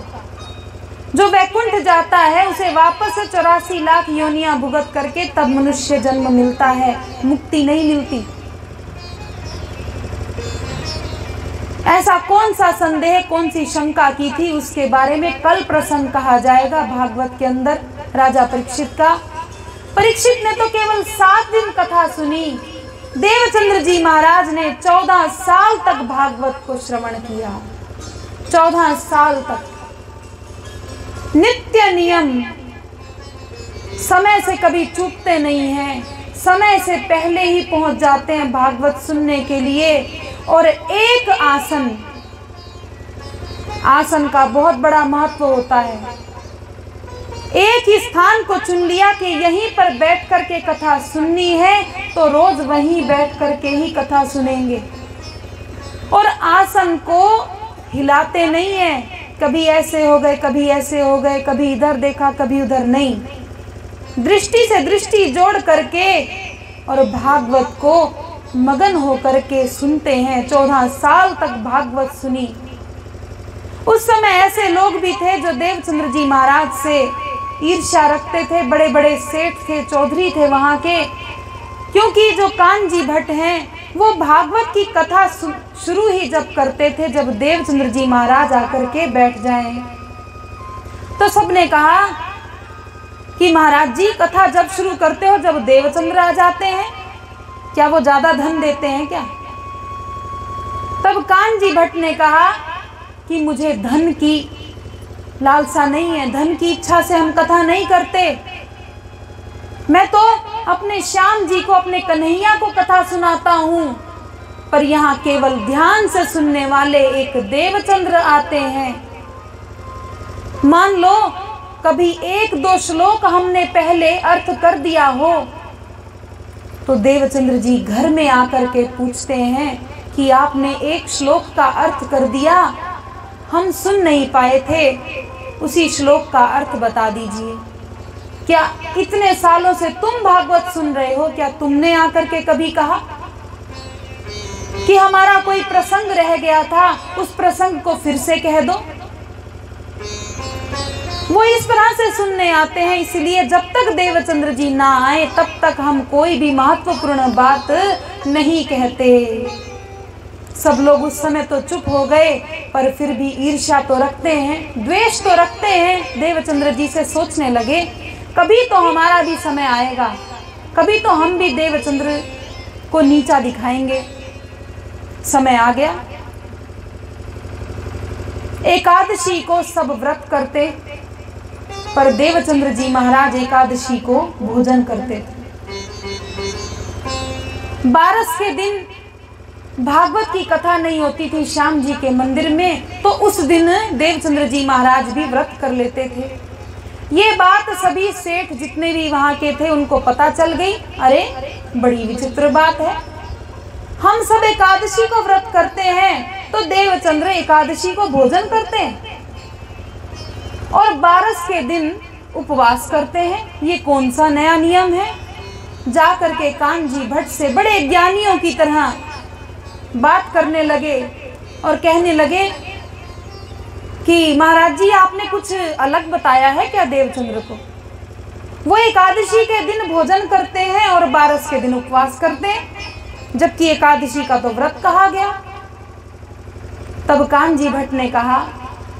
जो वैकुंठ जाता है उसे वापस 84 लाख योनियां भुगत करके तब मनुष्य जन्म मिलता है, मुक्ति नहीं मिलती। ऐसा कौन सा संदेह, कौन सी शंका की थी, उसके बारे में कल प्रसंग कहा जाएगा भागवत के अंदर राजा परीक्षित का। परीक्षित ने तो केवल 7 दिन कथा सुनी। देवचंद्र जी महाराज ने 14 साल तक भागवत को श्रवण किया। 14 साल तक नित्य नियम, समय से कभी चूकते नहीं हैं, समय से पहले ही पहुंच जाते हैं भागवत सुनने के लिए। और एक आसन, आसन का बहुत बड़ा महत्व होता है। एक ही स्थान को चुन लिया कि यहीं पर बैठ करके कथा सुननी है, तो रोज वहीं बैठ करके ही कथा सुनेंगे। और आसन को हिलाते नहीं है, कभी ऐसे हो गए, कभी ऐसे हो गए, कभी इधर देखा, कभी उधर नहीं। दृष्टि से दृष्टि जोड़ करके और भागवत को मगन होकर के सुनते हैं। 14 साल तक भागवत सुनी। उस समय ऐसे लोग भी थे जो देवचंद्र जी महाराज से ईर्ष्या रखते थे। बड़े बड़े सेठ थे, चौधरी थे वहां के, क्योंकि जो कानजी भट्ट हैं वो भागवत की कथा शुरू ही जब करते थे जब देवचंद्र जी महाराज आकर के बैठ जाएं। तो सबने कहा कि महाराज जी कथा जब शुरू करते हो जब देवचंद्र आ जाते हैं, क्या वो ज्यादा धन देते हैं क्या? तब कानजी भट्ट ने कहा कि मुझे धन की लालसा नहीं है, धन की इच्छा से हम कथा नहीं करते। मैं तो अपने श्याम जी को, अपने कन्हैया को कथा सुनाता हूं, पर यहाँ केवल ध्यान से सुनने वाले एक देवचंद्र आते हैं। मान लो कभी 1-2 श्लोक हमने पहले अर्थ कर दिया हो, तो देवचंद्र जी घर में आकर के पूछते हैं कि आपने 1 श्लोक का अर्थ कर दिया, हम सुन नहीं पाए थे, उसी श्लोक का अर्थ बता दीजिए। क्या इतने सालों से तुम भागवत सुन रहे हो, क्या तुमने आकर के कभी कहा कि हमारा कोई प्रसंग रह गया था, उस प्रसंग को फिर से कह दो? वो इस तरह से सुनने आते हैं। इसलिए जब तक देवचंद्र जी ना आए तब तक हम कोई भी महत्वपूर्ण बात नहीं कहते। सब लोग उस समय तो चुप हो गए, पर फिर भी ईर्ष्या तो रखते हैं, द्वेष तो रखते हैं। देवचंद्र जी से सोचने लगे कभी तो हमारा भी समय आएगा, कभी तो हम भी देवचंद्र को नीचा दिखाएंगे। समय आ गया। एकादशी को सब व्रत करते, पर देवचंद्र जी महाराज एकादशी को भोजन करते थे। 12 के दिन भागवत की कथा नहीं होती थी श्याम जी के मंदिर में, तो उस दिन देवचंद्र जी महाराज भी व्रत कर लेते थे। ये बात सभी सेठ जितने भी वहां के थे उनको पता चल गई। अरे बड़ी विचित्र बात है, हम सब एकादशी को व्रत करते हैं तो देवचंद्र एकादशी को भोजन करते हैं और 12 के दिन उपवास करते हैं। ये कौन सा नया नियम है? जा करके कानजी भट्ट से बड़े ज्ञानियों की तरह बात करने लगे और कहने लगे कि महाराज जी आपने कुछ अलग बताया है क्या देवचंद्र को? वो एकादशी के दिन भोजन करते हैं और 12 के दिन उपवास करते हैं, जबकि एकादशी का तो व्रत कहा गया। तब कानजी भट्ट ने कहा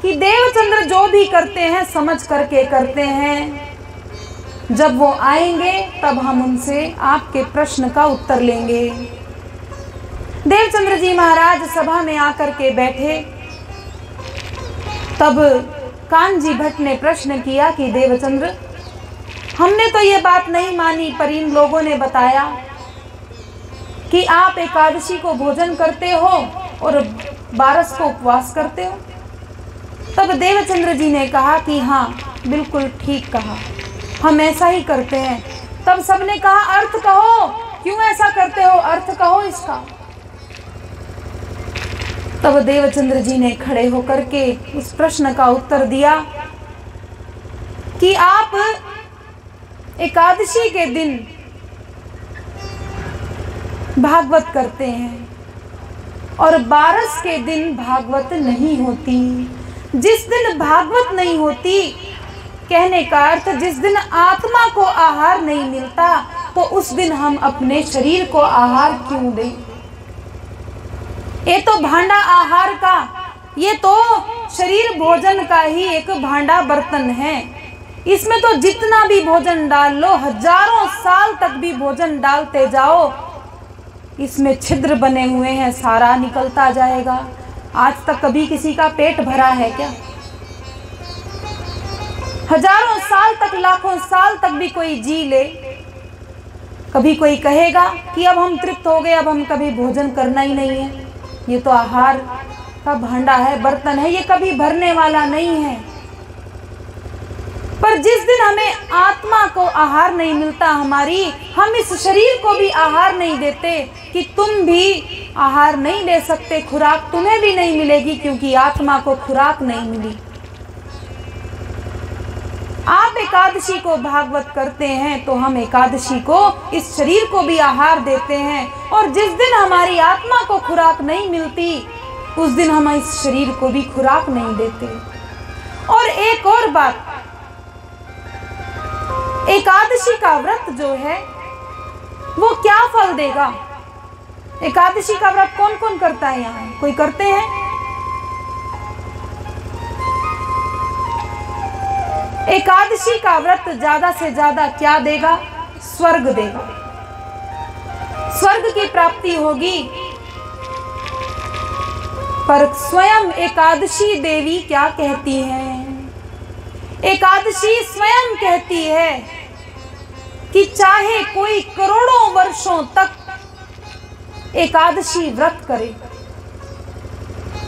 कि देवचंद्र जो भी करते हैं समझ करके करते हैं, जब वो आएंगे तब हम उनसे आपके प्रश्न का उत्तर लेंगे। देवचंद्र जी महाराज सभा में आकर के बैठे। तब कानजी भट्ट ने प्रश्न किया कि देवचंद्र, हमने तो ये बात नहीं मानी, पर इन लोगों ने बताया कि आप एकादशी को भोजन करते हो और 12 को उपवास करते हो। तब देवचंद्र जी ने कहा कि हाँ बिल्कुल ठीक कहा, हम ऐसा ही करते हैं। तब सबने कहा अर्थ कहो, क्यों ऐसा करते हो, अर्थ कहो इसका। तब देवचंद्र जी ने खड़े होकर के उस प्रश्न का उत्तर दिया कि आप एकादशी के दिन भागवत करते हैं और बारस के दिन भागवत नहीं होती। जिस दिन भागवत नहीं होती, कहने का अर्थ जिस दिन आत्मा को आहार नहीं मिलता, तो उस दिन हम अपने शरीर को आहार क्यों दें? ये तो भांडा आहार का, ये तो शरीर भोजन का ही एक भांडा बर्तन है। इसमें तो जितना भी भोजन डाल लो, हजारों साल तक भी भोजन डालते जाओ, इसमें छिद्र बने हुए हैं, सारा निकलता जाएगा। आज तक कभी किसी का पेट भरा है क्या? हजारों साल तक, लाखों साल तक भी कोई जी ले, कभी कोई कहेगा कि अब हम तृप्त हो गए, अब हम कभी भोजन करना ही नहीं है। ये तो आहार का भांडा है, बर्तन है, ये कभी भरने वाला नहीं है। पर जिस दिन हमें आत्मा को आहार नहीं मिलता, हम इस शरीर को भी आहार नहीं देते कि तुम भी आहार नहीं ले सकते, खुराक तुम्हें भी नहीं मिलेगी क्योंकि आत्मा को खुराक नहीं मिली। आप एकादशी को भागवत करते हैं तो हम एकादशी को, इस शरीर को भी आहार देते हैं, और जिस दिन हमारी आत्मा को खुराक नहीं मिलती, उस दिन हम इस शरीर को भी खुराक नहीं देते। और एक और बात, एकादशी का व्रत जो है वो क्या फल देगा? एकादशी का व्रत कौन कौन करता है? यहाँ कोई करते हैं? एकादशी का व्रत ज्यादा से ज्यादा क्या देगा? स्वर्ग देगा, स्वर्ग की प्राप्ति होगी। पर स्वयं एकादशी देवी क्या कहती हैं? एकादशी स्वयं कहती है कि चाहे कोई करोड़ों वर्षों तक एकादशी व्रत करे,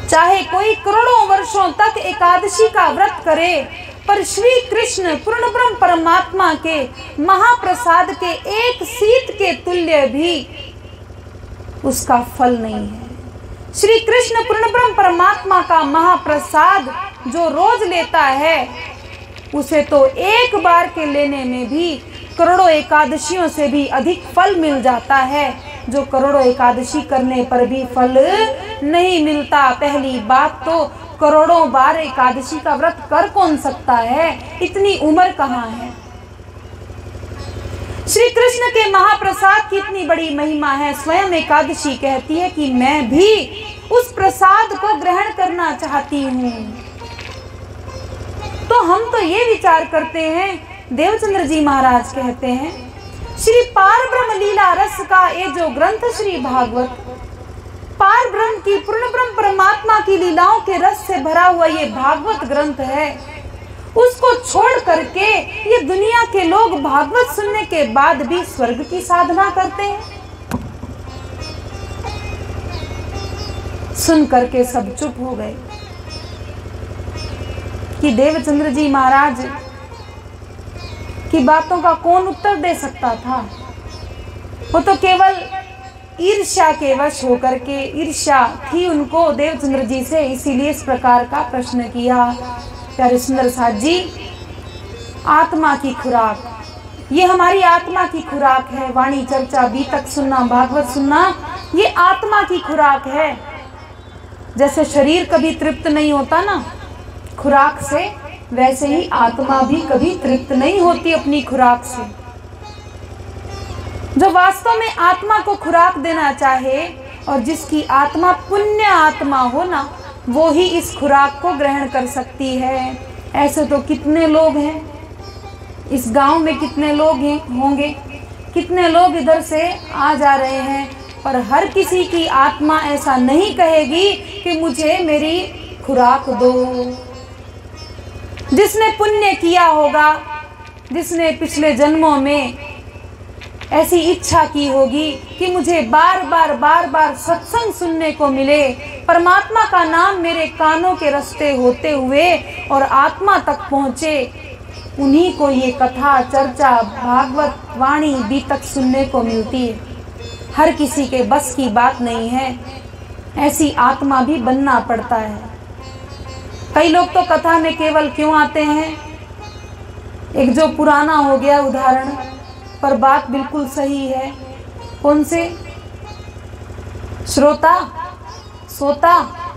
चाहे कोई करोड़ों वर्षों तक एकादशी का व्रत करे, पर श्री कृष्ण पूर्ण ब्रह्म परमात्मा के महाप्रसाद के एक शीत के तुल्य भी उसका फल नहीं है। श्री कृष्ण पूर्ण ब्रह्म परमात्मा का महाप्रसाद जो रोज लेता है, उसे तो एक बार के लेने में भी करोड़ों एकादशियों से भी अधिक फल मिल जाता है, जो करोड़ों एकादशी करने पर भी फल नहीं मिलता। पहली बात तो करोड़ों बार एकादशी का व्रत कर कौन सकता है? इतनी उम्र कहाँ है? श्री कृष्ण के महाप्रसाद की इतनी बड़ी महिमा है, स्वयं एकादशी कहती है कि मैं भी उस प्रसाद को ग्रहण करना चाहती हूँ। तो हम तो ये विचार करते हैं, देवचंद्र जी महाराज कहते हैं, श्री पार ब्रह्म लीला रस का ये जो ग्रंथ श्री भागवत, पार ब्रह्म की पूर्ण ब्रह्म परमात्मा की लीलाओं के रस से भरा हुआ ये भागवत ग्रंथ है, उसको छोड़ करके ये दुनिया के लोग भागवत सुनने के बाद भी स्वर्ग की साधना करते हैं। सुन करके सब चुप हो गए कि देवचंद्र जी महाराज की बातों का कौन उत्तर दे सकता था? वो तो केवल ईर्ष्या के वश होकर के, ईर्ष्या थी उनको देवचंद्र जी से, इसीलिए इस प्रकार का प्रश्न किया। प्यारे सुंदर साथ जी, आत्मा की खुराक, ये हमारी आत्मा की खुराक है। वाणी चर्चा बीतक सुनना, भागवत सुनना, ये आत्मा की खुराक है। जैसे शरीर कभी तृप्त नहीं होता ना खुराक से, वैसे ही आत्मा भी कभी तृप्त नहीं होती अपनी खुराक से। जो वास्तव में आत्मा को खुराक देना चाहे और जिसकी आत्मा पुण्य आत्मा हो ना, वो ही इस खुराक को ग्रहण कर सकती है। ऐसे तो कितने लोग हैं इस गांव में, कितने लोग हैं होंगे, कितने लोग इधर से आ जा रहे हैं, पर हर किसी की आत्मा ऐसा नहीं कहेगी कि मुझे मेरी खुराक दो। जिसने पुण्य किया होगा, जिसने पिछले जन्मों में ऐसी इच्छा की होगी कि मुझे बार बार सत्संग सुनने को मिले, परमात्मा का नाम मेरे कानों के रास्ते होते हुए और आत्मा तक पहुँचे, उन्हीं को ये कथा चर्चा भागवत वाणी बीतक सुनने को मिलती है। हर किसी के बस की बात नहीं है। ऐसी आत्मा भी बनना पड़ता है। कई लोग तो कथा में केवल क्यों आते हैं, एक जो पुराना हो गया उदाहरण, पर बात बिल्कुल सही है। कौन से? श्रोता, सोता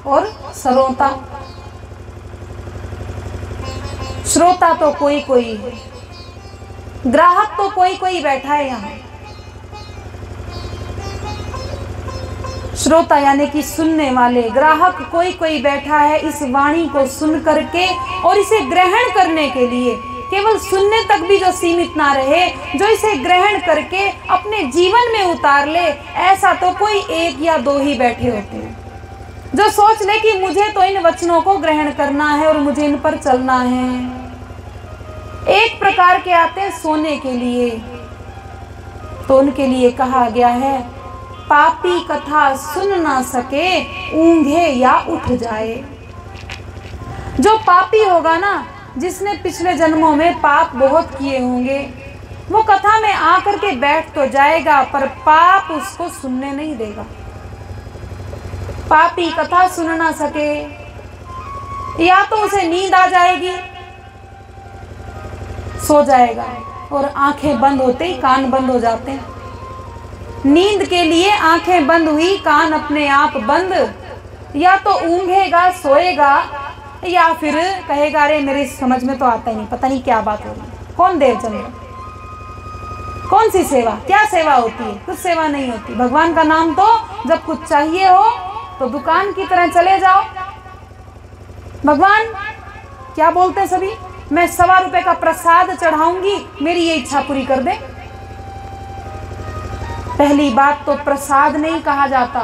और सरोता। श्रोता तो कोई कोई है, ग्राहक तो कोई कोई बैठा है यहाँ। श्रोता यानी कि सुनने वाले, ग्राहक कोई कोई बैठा है इस वाणी को सुन करके और इसे ग्रहण करने के लिए। केवल सुनने तक भी जो सीमित ना रहे, जो इसे ग्रहण करके अपने जीवन में उतार ले, ऐसा तो कोई एक या दो ही बैठे होते हैं जो सोच ले कि मुझे तो इन वचनों को ग्रहण करना है और मुझे इन पर चलना है। एक प्रकार के आते हैं सोने के लिए, तो उनके लिए कहा गया है पापी कथा सुन ना सके, ऊंघे या उठ जाए। जो पापी होगा ना, जिसने पिछले जन्मों में पाप बहुत किए होंगे, वो कथा में आकर के बैठ तो जाएगा पर पाप उसको सुनने नहीं देगा। पापी कथा सुन ना सके, या तो उसे नींद आ जाएगी, सो जाएगा, और आंखें बंद होते ही कान बंद हो जाते हैं। नींद के लिए आंखें बंद हुई, कान अपने आप बंद, या तो ऊँघेगा, सोएगा, या फिर कहेगा अरे मेरी समझ में तो आता ही नहीं, पता नहीं क्या बात हो रही है, कौन देवचंद्र, कौन सी सेवा, क्या सेवा होती है? कुछ सेवा नहीं होती। भगवान का नाम तो जब कुछ चाहिए हो तो दुकान की तरह चले जाओ। भगवान क्या बोलते हैं सभी, मैं 1.25 रुपए का प्रसाद चढ़ाऊंगी, मेरी ये इच्छा पूरी कर दे। पहली बात तो प्रसाद नहीं कहा जाता,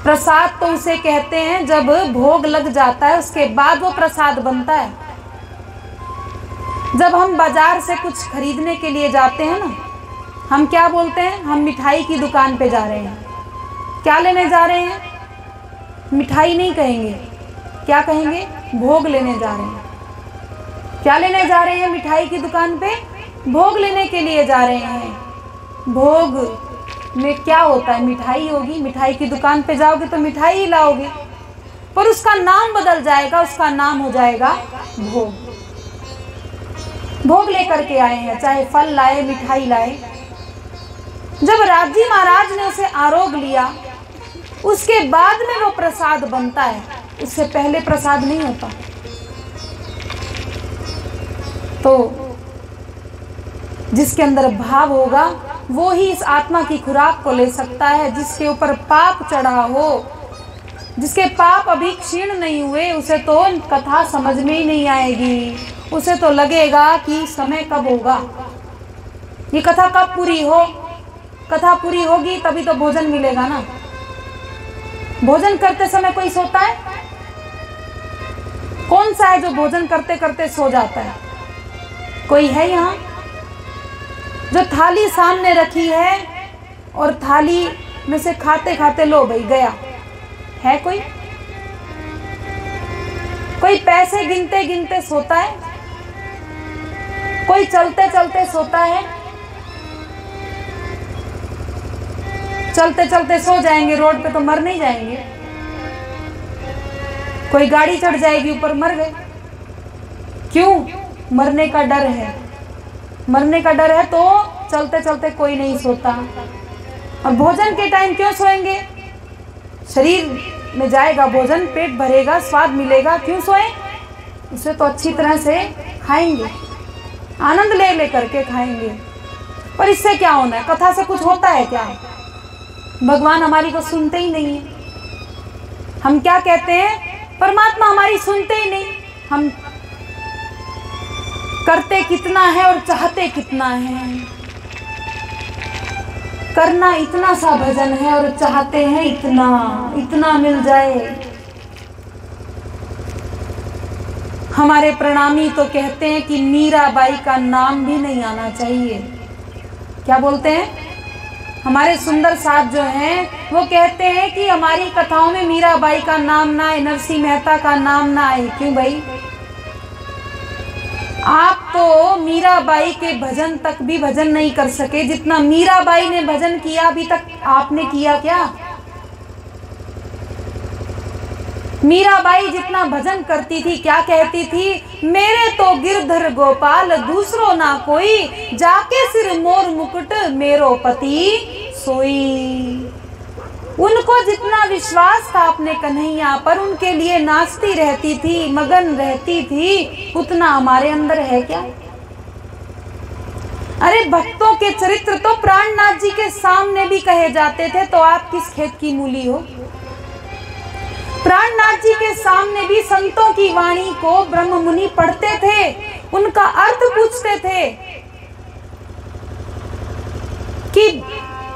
प्रसाद तो उसे कहते हैं जब भोग लग जाता है उसके बाद वो प्रसाद बनता है। जब हम बाजार से कुछ खरीदने के लिए जाते हैं ना, हम क्या बोलते हैं, हम मिठाई की दुकान पे जा रहे हैं। क्या लेने जा रहे हैं? मिठाई नहीं कहेंगे, क्या कहेंगे? भोग लेने जा रहे हैं। क्या लेने जा रहे हैं मिठाई की दुकान पे? भोग लेने के लिए जा रहे हैं। भोग में क्या होता है? मिठाई होगी। मिठाई की दुकान पे जाओगे तो मिठाई ही लाओगे, पर उसका नाम बदल जाएगा, उसका नाम हो जाएगा भोग। भोग लेकर के आए हैं, चाहे फल लाए, मिठाई लाए। जब राजी महाराज ने उसे आरोग लिया, उसके बाद में वो प्रसाद बनता है, उससे पहले प्रसाद नहीं होता। तो जिसके अंदर भाव होगा वो ही इस आत्मा की खुराक को ले सकता है। जिसके ऊपर पाप चढ़ा हो, जिसके पाप अभी क्षीण नहीं हुए, उसे तो कथा समझ में ही नहीं आएगी। उसे तो लगेगा कि समय कब होगा, ये कथा कब पूरी हो। कथा पूरी होगी तभी तो भोजन मिलेगा ना। भोजन करते समय कोई सोता है? कौन सा है जो भोजन करते करते सो जाता है? कोई है यहाँ? जो थाली सामने रखी है और थाली में से खाते खाते लो भाई गया, है कोई? कोई पैसे गिनते गिनते सोता है? कोई चलते चलते सोता है? चलते चलते सो जाएंगे रोड पे तो मर नहीं जाएंगे। कोई गाड़ी चढ़ जाएगी ऊपर, मर गए। क्यों? मरने का डर है। मरने का डर है तो चलते चलते कोई नहीं सोता। और भोजन के टाइम क्यों सोएंगे? शरीर में जाएगा भोजन, पेट भरेगा, स्वाद मिलेगा, क्यों सोए? उसे तो अच्छी तरह से खाएंगे, आनंद ले ले करके खाएंगे। पर इससे क्या होना है? कथा से कुछ होता है क्या? भगवान हमारी को सुनते ही नहीं है। हम क्या कहते हैं? परमात्मा हमारी सुनते ही नहीं। हम करते कितना है और चाहते कितना है। करना इतना सा भजन है और चाहते हैं इतना, इतना मिल जाए। हमारे प्रणामी तो कहते हैं कि मीराबाई का नाम भी नहीं आना चाहिए। क्या बोलते हैं? हमारे सुंदर साहब जो हैं वो कहते हैं कि हमारी कथाओं में मीराबाई का नाम ना आए, नरसिंह मेहता का नाम ना आए। क्यों भाई? आप तो मीराबाई के भजन तक भी भजन नहीं कर सके जितना मीराबाई ने भजन किया। अभी तक आपने किया क्या? मीराबाई जितना भजन करती थी, क्या कहती थी, मेरे तो गिरधर गोपाल दूसरो ना कोई, जाके सिर मोर मुकुट मेरो पति सोई। उनको जितना विश्वास था अपने कन्हैया पर, उनके लिए नाचती रहती थी, मगन रहती थी, उतना हमारे अंदर है क्या? अरे भक्तों के चरित्र तो प्राणनाथ जी के सामने भी कहे जाते थे, तो आप किस खेत की मूली हो? प्राणनाथ जी के सामने भी संतों की वाणी को ब्रह्म मुनि पढ़ते थे, उनका अर्थ पूछते थे कि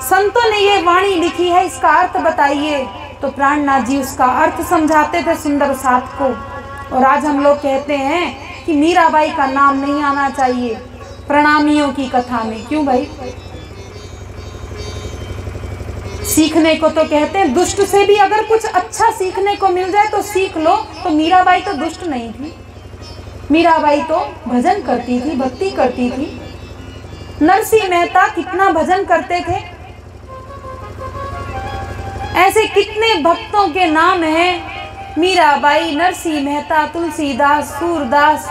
संतों ने ये वाणी लिखी है, इसका अर्थ बताइए। तो प्राणनाथ जी उसका अर्थ समझाते थे सुंदर साथ को। और आज हम लोग कहते हैं कि मीराबाई का नाम नहीं आना चाहिए प्रणामियों की कथा में। क्यों भाई? सीखने को तो कहते हैं, दुष्ट से भी अगर कुछ अच्छा सीखने को मिल जाए तो सीख लो। तो मीराबाई तो दुष्ट नहीं थी, मीराबाई तो भजन करती थी, भक्ति करती थी। नरसिंह मेहता कितना भजन करते थे। ऐसे कितने भक्तों के नाम हैं, मीराबाई, नरसिंह मेहता, तुलसीदास, सूरदास,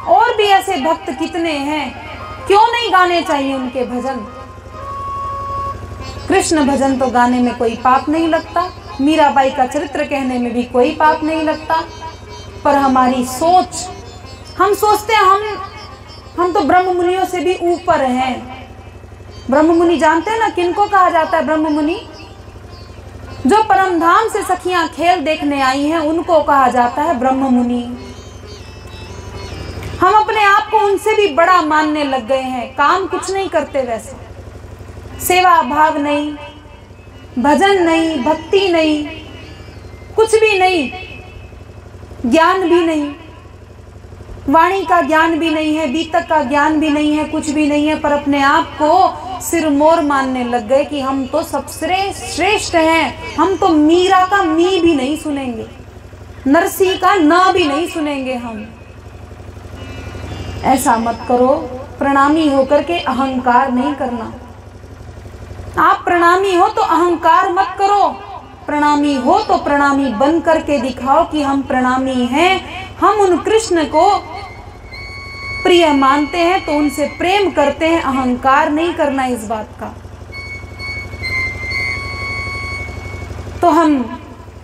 और भी ऐसे भक्त कितने हैं। क्यों नहीं गाने चाहिए उनके भजन? कृष्ण भजन तो गाने में कोई पाप नहीं लगता, मीराबाई का चरित्र कहने में भी कोई पाप नहीं लगता। पर हमारी सोच, हम सोचते हैं हम तो ब्रह्म मुनियों से भी ऊपर हैं। ब्रह्म मुनि जानते हैं ना किनको कहा जाता है? ब्रह्म मुनि जो परमधाम से सखियां खेल देखने आई हैं, उनको कहा जाता है ब्रह्म मुनि। हम अपने आप को उनसे भी बड़ा मानने लग गए हैं। काम कुछ नहीं करते, वैसे सेवा भाव नहीं, भजन नहीं, भक्ति नहीं, कुछ भी नहीं, ज्ञान भी नहीं, वाणी का ज्ञान भी नहीं है, बीतक का ज्ञान भी नहीं है, कुछ भी नहीं है। पर अपने आप को सिरमौर मानने लग गए कि हम तो सबसे श्रेष्ठ हैं। हम तो मीरा का मी भी नहीं सुनेंगे, नरसिंह का ना भी नहीं सुनेंगे हम। ऐसा मत करो। प्रणामी होकर के अहंकार नहीं करना। आप प्रणामी हो तो अहंकार मत करो। प्रणामी हो तो प्रणामी बन करके दिखाओ कि हम प्रणामी हैं, हम उन कृष्ण को प्रिय मानते हैं, तो उनसे प्रेम करते हैं। अहंकार नहीं करना इस बात का। तो हम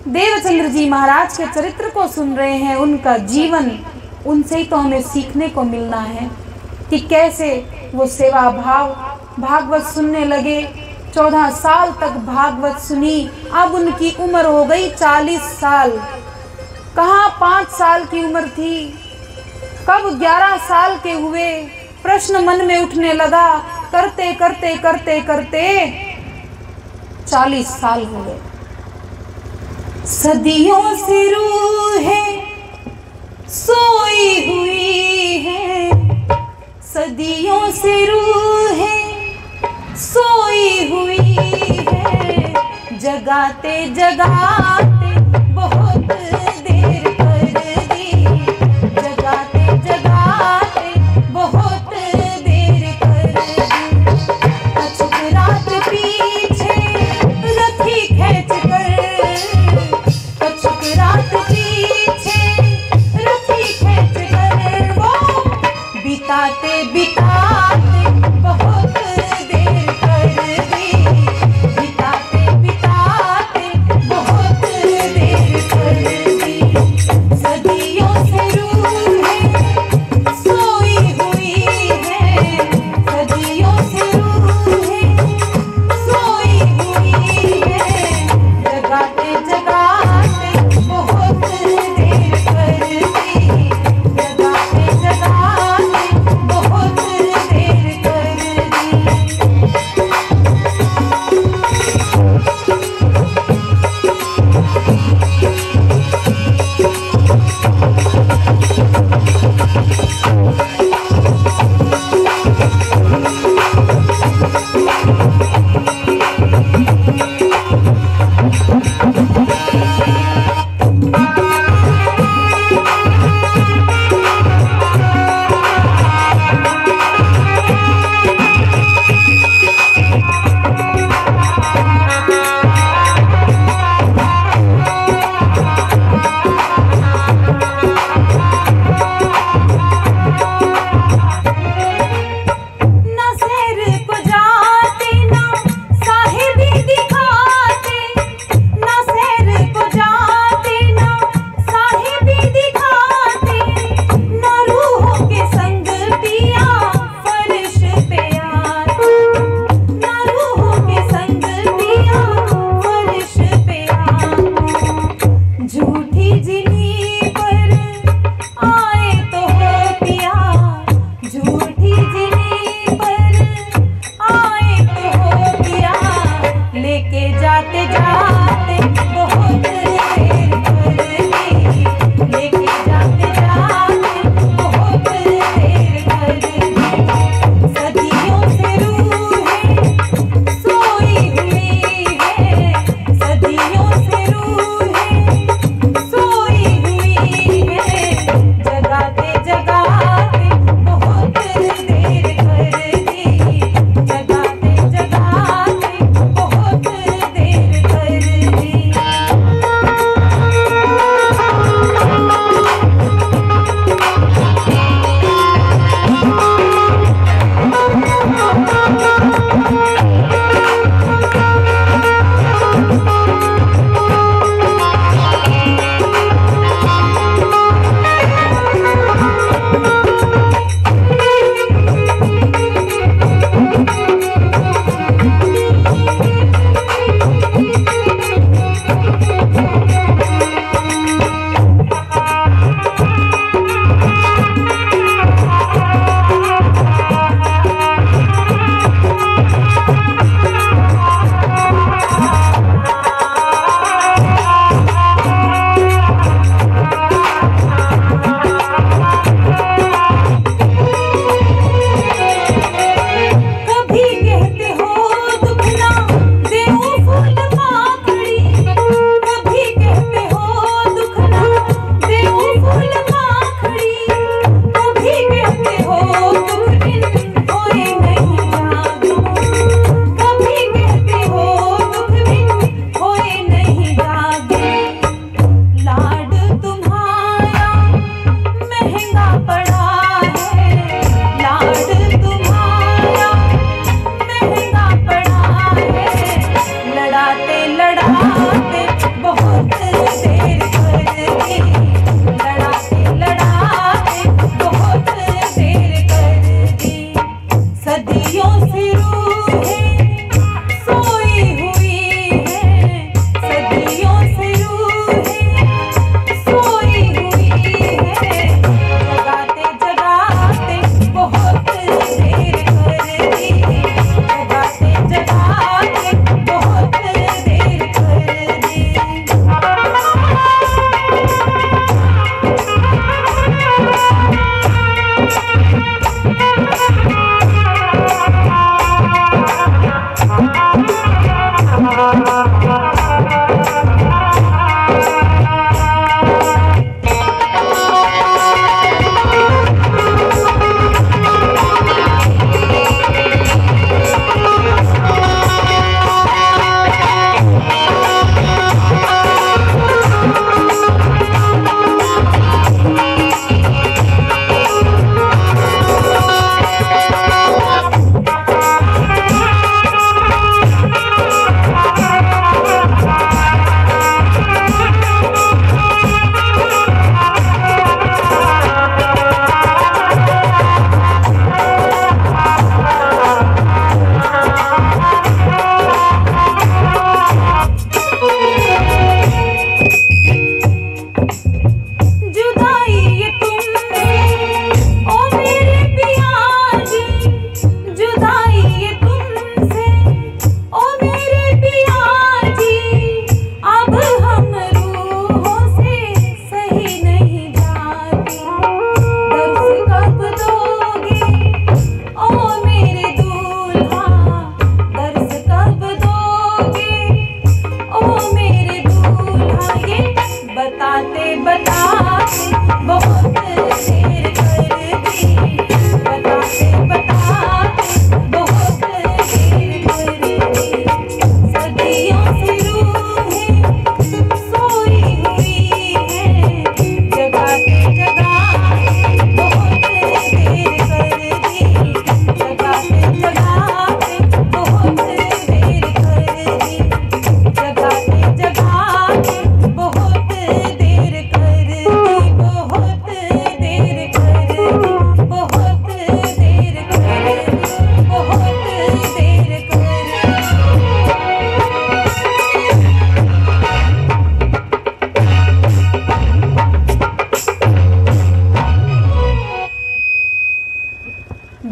देवचंद्र जी महाराज के चरित्र को सुन रहे हैं, उनका जीवन, उनसे ही तो हमें सीखने को मिलना है कि कैसे वो सेवा भाव भागवत सुनने लगे। 14 साल तक भागवत सुनी। अब उनकी उम्र हो गई 40 साल। कहाँ 5 साल की उम्र थी, कब 11 साल के हुए। प्रश्न मन में उठने लगा। करते करते करते करते 40 साल हो गए। सदियों से रूहें सोई हुई है, सदियों से रूहें सोई हुई है, जगाते जगाते बहुत देर कर दी, जगाते जगाते बहुत देर कर दी। अचूक रात पीछे रथी खींच कर, अचूक रात पीछे रथी खींच कर, वो बिताते बिताते बहुत देर कर दी, बिताते बिताते बहुत जगाते जाते बहुत देर कर दी, लेके जाते जाते बहुत देर कर दी। सदियों से रूहें सोई हुई है, सदियों से रूहें सोई हुई है, जगाते जगाते बहुत देर कर दी, जगाते जगाते बहुत देर कर दी।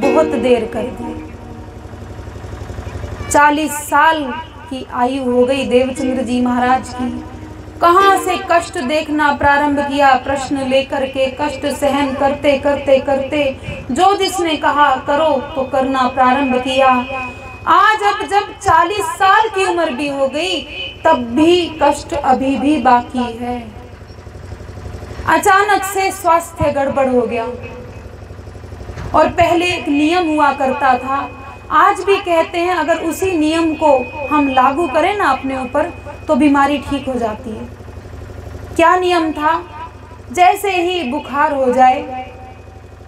बहुत देर कर दी। 40 साल की आयु हो गई देवचंद्र जी महाराज की। कहाँ से कष्ट देखना प्रारंभ किया, प्रश्न लेकर के कष्ट सहन करते करते करते जो जिसने कहा करो तो करना प्रारंभ किया। आज अब जब 40 साल की उम्र भी हो गई तब भी कष्ट अभी भी बाकी है। अचानक से स्वास्थ्य गड़बड़ हो गया और पहले एक नियम हुआ करता था, आज भी कहते हैं अगर उसी नियम को हम लागू करें ना अपने ऊपर तो बीमारी ठीक हो जाती है। क्या नियम था? जैसे ही बुखार हो जाए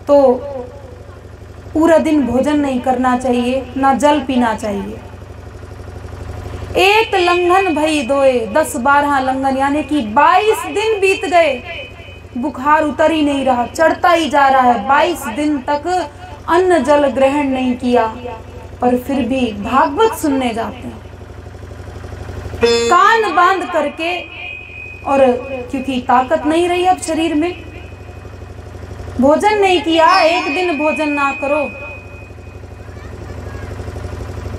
तो पूरा दिन भोजन नहीं करना चाहिए, ना जल पीना चाहिए। एक लंघन भई दोए 10-12 लंघन, यानी कि 22 दिन बीत गए, बुखार उतर ही नहीं रहा, चढ़ता ही जा रहा है। 22 दिन तक अन्न जल ग्रहण नहीं किया, पर फिर भी भागवत सुनने जाते हैं कान बांध करके। और क्योंकि ताकत नहीं रही अब शरीर में, भोजन नहीं किया, एक दिन भोजन ना करो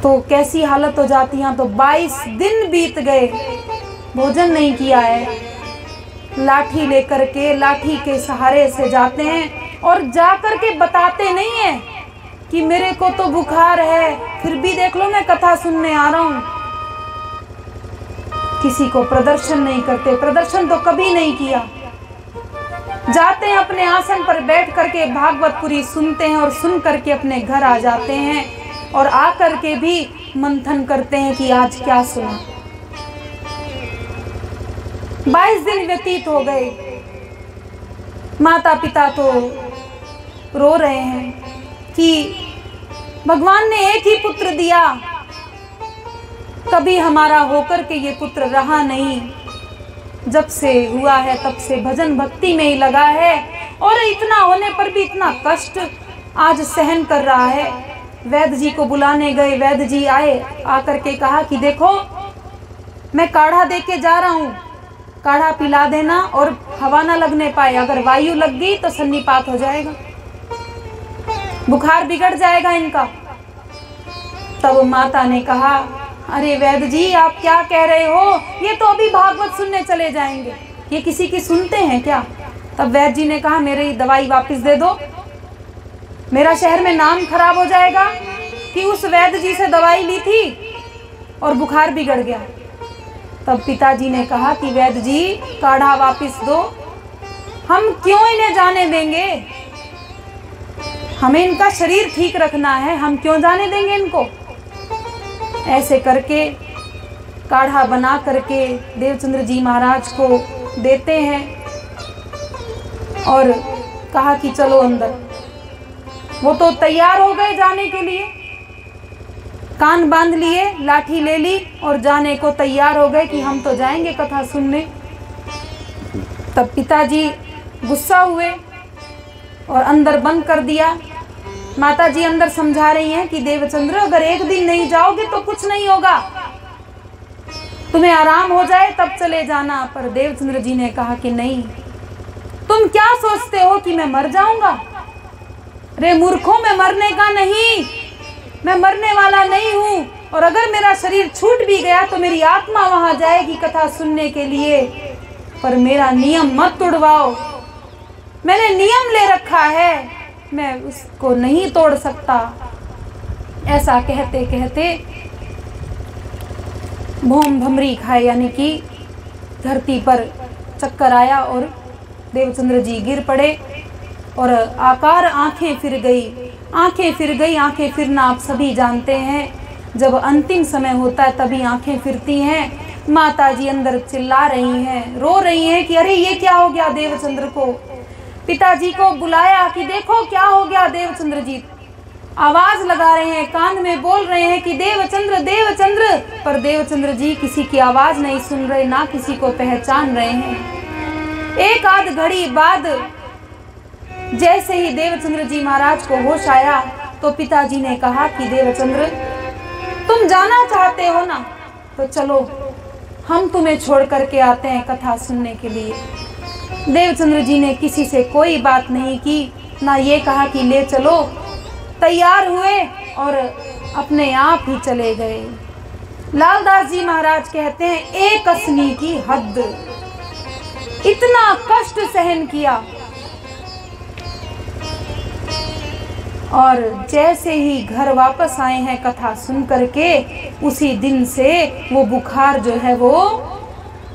तो कैसी हालत हो जाती है। तो 22 दिन बीत गए, भोजन नहीं किया है। लाठी लेकर के, लाठी के सहारे से जाते हैं और जाकर के बताते नहीं है कि मेरे को तो बुखार है, फिर भी देख लो मैं कथा सुनने आ रहा हूं। किसी को प्रदर्शन नहीं करते, प्रदर्शन तो कभी नहीं किया। जाते हैं अपने आसन पर बैठ करके भागवत पूरी सुनते हैं और सुन करके अपने घर आ जाते हैं और आकर के भी मंथन करते हैं कि आज क्या सुना। 22 दिन व्यतीत हो गए, माता पिता तो रो रहे हैं कि भगवान ने एक ही पुत्र दिया, कभी हमारा होकर के ये पुत्र रहा नहीं, जब से हुआ है तब से भजन भक्ति में ही लगा है और इतना होने पर भी इतना कष्ट आज सहन कर रहा है। वैद्य जी को बुलाने गए, वैद्य जी आए, आकर के कहा कि देखो मैं काढ़ा दे के जा रहा हूँ, काढ़ा पिला देना और हवा ना लगने पाए, अगर वायु लग गई तो सन्निपात हो जाएगा, बुखार बिगड़ जाएगा इनका। तब माता ने कहा अरे वैद्य जी आप क्या कह रहे हो, ये तो अभी भागवत सुनने चले जाएंगे, ये किसी की सुनते हैं क्या? तब वैद्य जी ने कहा मेरी दवाई वापस दे दो, मेरा शहर में नाम खराब हो जाएगा कि उस वैद्य जी से दवाई ली थी और बुखार बिगड़ गया। तब पिताजी ने कहा कि वैद्य जी काढ़ा वापस दो, हम क्यों इन्हें जाने देंगे, हमें इनका शरीर ठीक रखना है, हम क्यों जाने देंगे इनको। ऐसे करके काढ़ा बना करके देवचंद्र जी महाराज को देते हैं और कहा कि चलो अंदर। वो तो तैयार हो गए जाने के लिए, कान बांध लिए, लाठी ले ली और जाने को तैयार हो गए कि हम तो जाएंगे कथा सुनने। तब पिताजी गुस्सा हुए और अंदर बंद कर दिया। माता जी अंदर समझा रही हैं कि देवचंद्र अगर एक दिन नहीं जाओगे तो कुछ नहीं होगा, तुम्हें आराम हो जाए तब चले जाना। पर देवचंद्र जी ने कहा कि नहीं, तुम क्या सोचते हो कि मैं मर जाऊंगा? रे मूर्खों, मैं मरने का नहीं, मैं मरने वाला नहीं हूं, और अगर मेरा शरीर छूट भी गया तो मेरी आत्मा वहां जाएगी कथा सुनने के लिए, पर मेरा नियम मत तोड़वाओ, मैंने नियम ले रखा है, मैं उसको नहीं तोड़ सकता। ऐसा कहते कहते भूम भमरी खाए, यानी कि धरती पर चक्कर आया और देवचंद्र जी गिर पड़े और आकार आंखें फिर गई, आंखें फिर गई। आंखें फिरना आप सभी जानते हैं, जब अंतिम समय होता है तभी आंखें फिरती हैं। माता जी अंदर चिल्ला रही हैं, रो रही हैं कि अरे ये क्या हो गया देवचंद्र को। पिताजी को बुलाया कि देखो क्या हो गया देवचंद्र जी, आवाज लगा रहे हैं, कान में बोल रहे हैं कि देवचंद्र देवचंद्र, पर देवचंद्र जी किसी की आवाज नहीं सुन रहे, ना किसी को पहचान रहे हैं। एक आध घड़ी बाद जैसे ही देवचंद्र जी महाराज को होश आया तो पिताजी ने कहा कि देवचंद्र तुम जाना चाहते हो ना, तो चलो हम तुम्हें छोड़ करके आते हैं कथा सुनने के लिए। देवचंद्र जी ने किसी से कोई बात नहीं की, ना ये कहा कि ले चलो, तैयार हुए और अपने आप ही चले गए। लालदास जी महाराज कहते हैं एक असनी की हद, इतना कष्ट सहन किया और जैसे ही घर वापस आए हैं कथा सुन करके, उसी दिन से वो बुखार जो है वो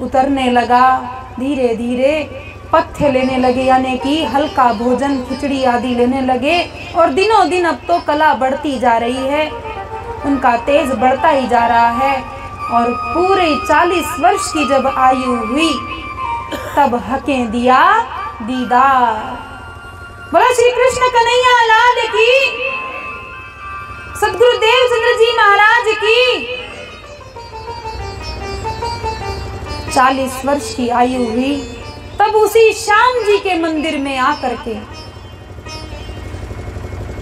उतरने लगा। धीरे धीरे पथ्य लेने लगे, यानी कि हल्का भोजन खिचड़ी आदि लेने लगे और दिनों दिन अब तो कला बढ़ती जा रही है, उनका तेज बढ़ता ही जा रहा है। और पूरे 40 वर्ष की जब आयु हुई तब हकें दिया दीदार। बोलो श्री कृष्ण कन्हैया लाल की, सद्गुरु देवचंद्र जी महाराज की। 40 वर्ष की आयु हुई तब उसी श्याम जी के मंदिर में आकर के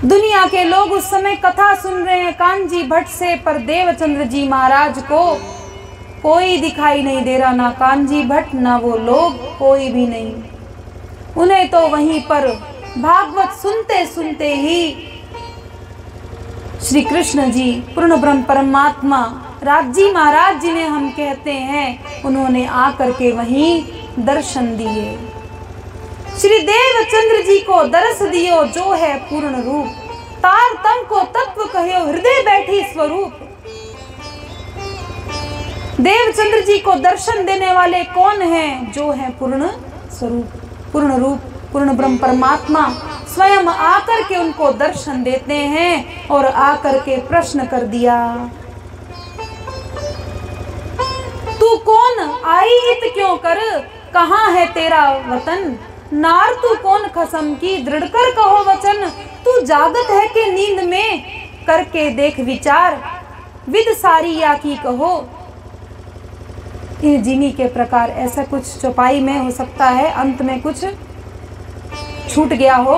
दुनिया के लोग उस समय कथा सुन रहे हैं कानजी भट्ट से, पर देवचंद्र जी महाराज को कोई दिखाई नहीं दे रहा, ना कानजी भट्ट ना वो लोग, कोई भी नहीं। उन्हें तो वहीं पर भागवत सुनते सुनते ही श्री कृष्ण जी पूर्ण ब्रह्म परमात्मा राजी महाराज जिन्हें हम कहते हैं, उन्होंने आकर के वहीं दर्शन दिए। श्री देवचंद्र जी को दर्श दियो जो है पूर्ण रूप, तार तम को तत्व कहो हृदय बैठी स्वरूप। देवचंद्र जी को दर्शन देने वाले कौन हैं? जो है पूर्ण स्वरूप, पूर्ण रूप, पूर्ण ब्रह्म परमात्मा स्वयं आकर के उनको दर्शन देते हैं। और आकर के प्रश्न कर दिया, तू कौन आई इत क्यों कर, कहाँ है तेरा वतन, नार तू कौन खसम की दृढ़ कर कहो वचन, तू जागत है कि नींद में करके देख विचार, विद सारी या की कहो। इन जिनी के प्रकार ऐसा कुछ चौपाई में हो सकता है, अंत में कुछ छूट गया हो।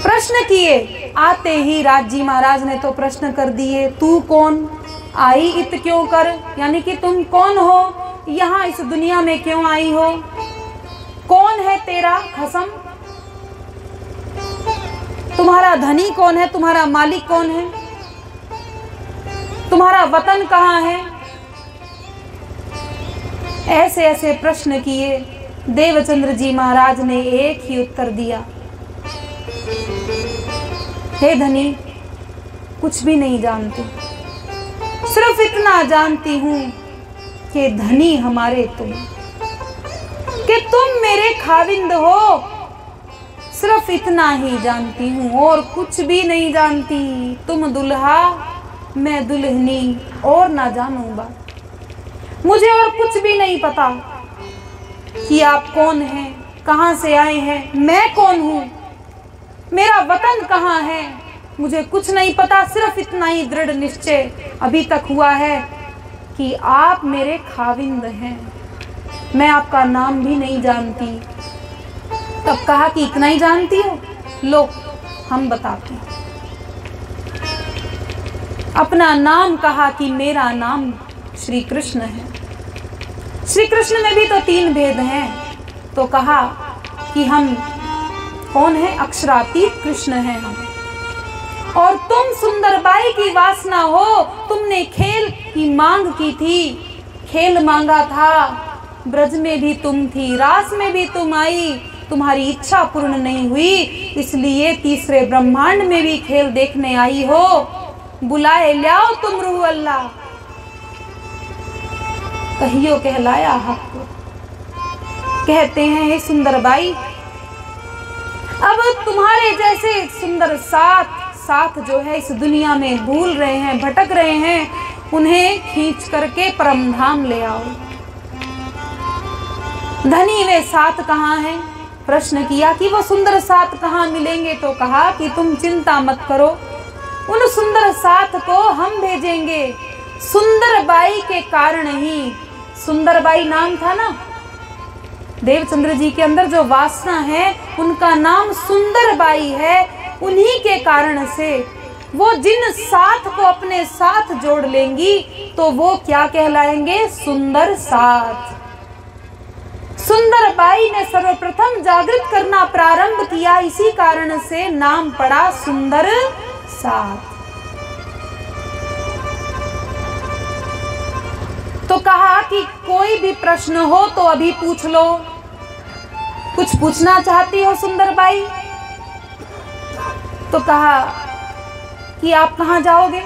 प्रश्न किए, आते ही राजी महाराज ने तो प्रश्न कर दिए, तू कौन आई इत क्यों कर, यानी कि तुम कौन हो, यहाँ इस दुनिया में क्यों आई हो, कौन है तेरा खसम, तुम्हारा धनी कौन है, तुम्हारा मालिक कौन है, तुम्हारा वतन कहाँ है। ऐसे ऐसे प्रश्न किए। देवचंद्र जी महाराज ने एक ही उत्तर दिया, हे धनी कुछ भी नहीं जानती, सिर्फ इतना जानती हूं कि धनी हमारे तुम, कि तुम मेरे खाविंद हो, सिर्फ इतना ही जानती हूँ और कुछ भी नहीं जानती। तुम दुल्हा मैं दुल्हनी और ना जानूंगा, मुझे और कुछ भी नहीं पता कि आप कौन हैं, कहाँ से आए हैं, मैं कौन हूँ, मेरा वतन कहाँ है, मुझे कुछ नहीं पता। सिर्फ इतना ही दृढ़ निश्चय अभी तक हुआ है कि आप मेरे खाविंद हैं, मैं आपका नाम भी नहीं जानती। तब कहा कि इतना ही जानती हो, लो हम बताते हैं। अपना नाम कहा कि मेरा नाम श्री कृष्ण है। श्री कृष्ण में भी तो 3 भेद हैं, तो कहा कि हम कौन है, अक्षरातीत कृष्ण हैं हम। और तुम सुंदरबाई की वासना हो, तुमने खेल की मांग की थी, खेल मांगा था, ब्रज में भी तुम थी, रास में भी तुम आई, तुम्हारी इच्छा पूर्ण नहीं हुई, इसलिए तीसरे ब्रह्मांड में भी खेल देखने आई हो, बुलाए लाओ तुम रूह अल्लाह, कहियो कहलाया हक। कहते हैं हे सुंदरबाई, अब तुम्हारे जैसे सुंदर साथ जो है इस दुनिया में भूल रहे हैं, भटक रहे हैं, उन्हें खींच करके परम धाम ले आओ। धनी वे साथ कहाँ हैं? प्रश्न किया कि वो सुंदर साथ कहाँ मिलेंगे, तो कहा कि तुम चिंता मत करो, उन सुंदर साथ को हम भेजेंगे। सुंदरबाई के कारण ही, सुंदरबाई नाम था ना, देवचंद्र जी के अंदर जो वासना है उनका नाम सुंदरबाई है। उन्हीं के कारण से वो जिन साथ को अपने साथ जोड़ लेंगी तो वो क्या कहलाएंगे, सुंदर साथ। सुंदरबाई ने सर्वप्रथम जागृत करना प्रारंभ किया, इसी कारण से नाम पड़ा सुंदर साथ। तो कहा कि कोई भी प्रश्न हो तो अभी पूछ लो। कुछ पूछना चाहती हो सुंदरबाई? तो कहा कि आप कहाँ जाओगे?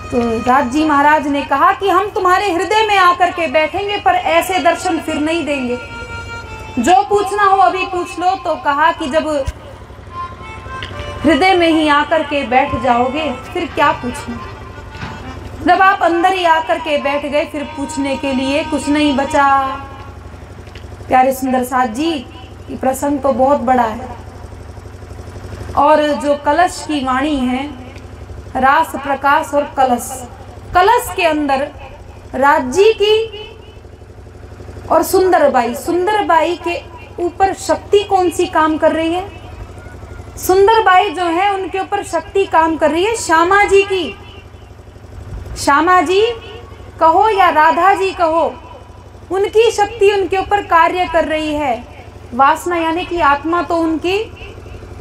तो राजी महाराज ने कहा कि हम तुम्हारे हृदय में आकर के बैठेंगे, पर ऐसे दर्शन फिर नहीं देंगे। जो पूछना हो अभी पूछ लो। तो कहा कि जब हृदय में ही आकर के बैठ जाओगे फिर क्या पूछना। जब आप अंदर ही आकर के बैठ गए फिर पूछने के लिए कुछ नहीं बचा। प्यारे सुंदर साथ जी, ये प्रसंग तो बहुत बड़ा है। और जो कलश की वाणी है, रास प्रकाश और कलश, कलश के अंदर राज्य की और सुंदरबाई के ऊपर शक्ति कौन सी काम कर रही है? सुंदरबाई जो है उनके ऊपर शक्ति काम कर रही है श्यामा जी की। श्यामा जी कहो या राधा जी कहो, उनकी शक्ति उनके ऊपर कार्य कर रही है। वासना यानी कि आत्मा तो उनकी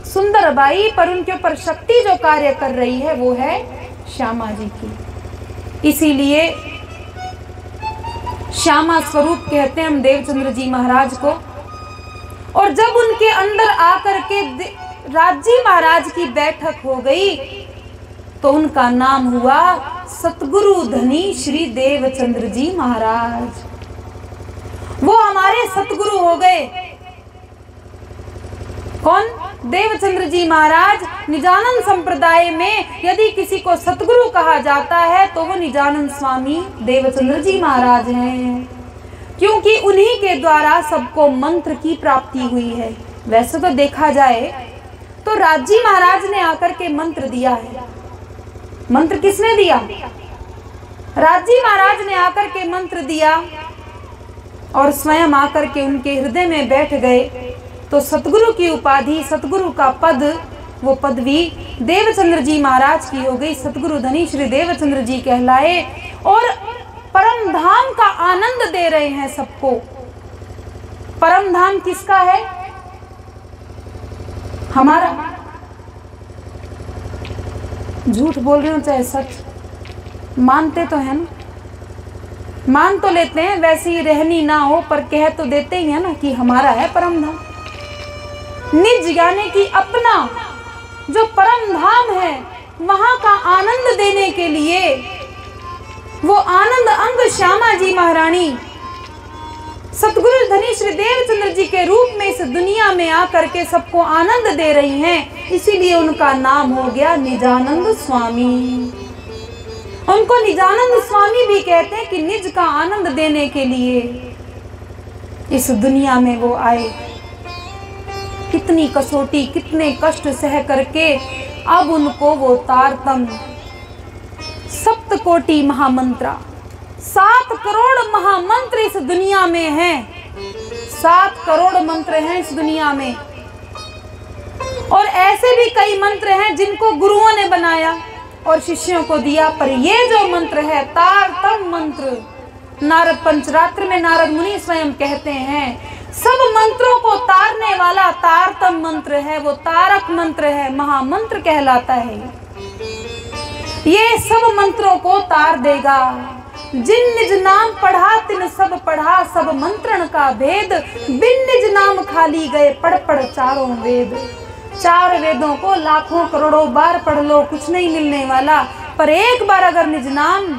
सुंदरबाई, पर उनके ऊपर शक्ति जो कार्य कर रही है वो है श्यामा जी की। इसीलिए श्यामा स्वरूप कहते हैं हम देवचंद्र जी महाराज को। और जब उनके अंदर आकर के राज्य महाराज की बैठक हो गई तो उनका नाम हुआ सतगुरु धनी श्री देवचंद्र जी महाराज। वो हमारे सतगुरु हो गए। कौन? देवचंद्र जी महाराज। निजानंद संप्रदाय में यदि किसी को सतगुरु कहा जाता है तो वो निजानंद स्वामी देवचंद्र जी महाराज हैं, क्योंकि उन्हीं के द्वारा सबको मंत्र की प्राप्ति हुई है। वैसे तो देखा जाए तो राज्य महाराज ने आकर के मंत्र दिया है। मंत्र किसने दिया? राज्य महाराज ने आकर के मंत्र दिया और स्वयं आकर के उनके हृदय में बैठ गए। तो सतगुरु की उपाधि, सतगुरु का पद, वो पदवी देवचंद्र जी महाराज की हो गई। सतगुरु धनी श्री देवचंद्र जी कहलाए और परम धाम का आनंद दे रहे हैं सबको। परम धाम किसका है? हमारा। झूठ बोल रहे हो चाहे सच, मानते तो है ना, मान तो लेते हैं। वैसे ही रहनी ना हो पर कह तो देते ही है ना कि हमारा है परम धाम। निज यानी कि अपना जो परम धाम है वहां का आनंद देने के लिए वो आनंद अंग श्यामा जी महारानी सतगुरु धनी श्री देवचंद्र जी के रूप में इस दुनिया में आकर के सबको आनंद दे रही हैं। इसीलिए उनका नाम हो गया निजानंद स्वामी। उनको निजानंद स्वामी भी कहते हैं कि निज का आनंद देने के लिए इस दुनिया में वो आए। कितनी कसौटी, कितने कष्ट सह करके अब उनको वो तारतम सप्तकोटि महामंत्रा, 7 करोड़ महामंत्र इस दुनिया में हैं। 7 करोड़ मंत्र हैं इस दुनिया में। और ऐसे भी कई मंत्र हैं जिनको गुरुओं ने बनाया और शिष्यों को दिया। पर ये जो मंत्र है तारतम मंत्र, नारद पंचरात्र में नारद मुनि स्वयं कहते हैं सब मंत्रों को तारने वाला तारतम मंत्र है, वो तारक मंत्र है, महामंत्र कहलाता है। ये सब मंत्रों को तार देगा। जिन निज नाम पढ़ा तिन सब पढ़ा, सब मंत्रण का भेद, बिन निज नाम खाली गए पढ़ पढ़ चारों वेद। 4 वेदों को लाखों करोड़ों बार पढ़ लो, कुछ नहीं मिलने वाला। पर एक बार अगर निज नाम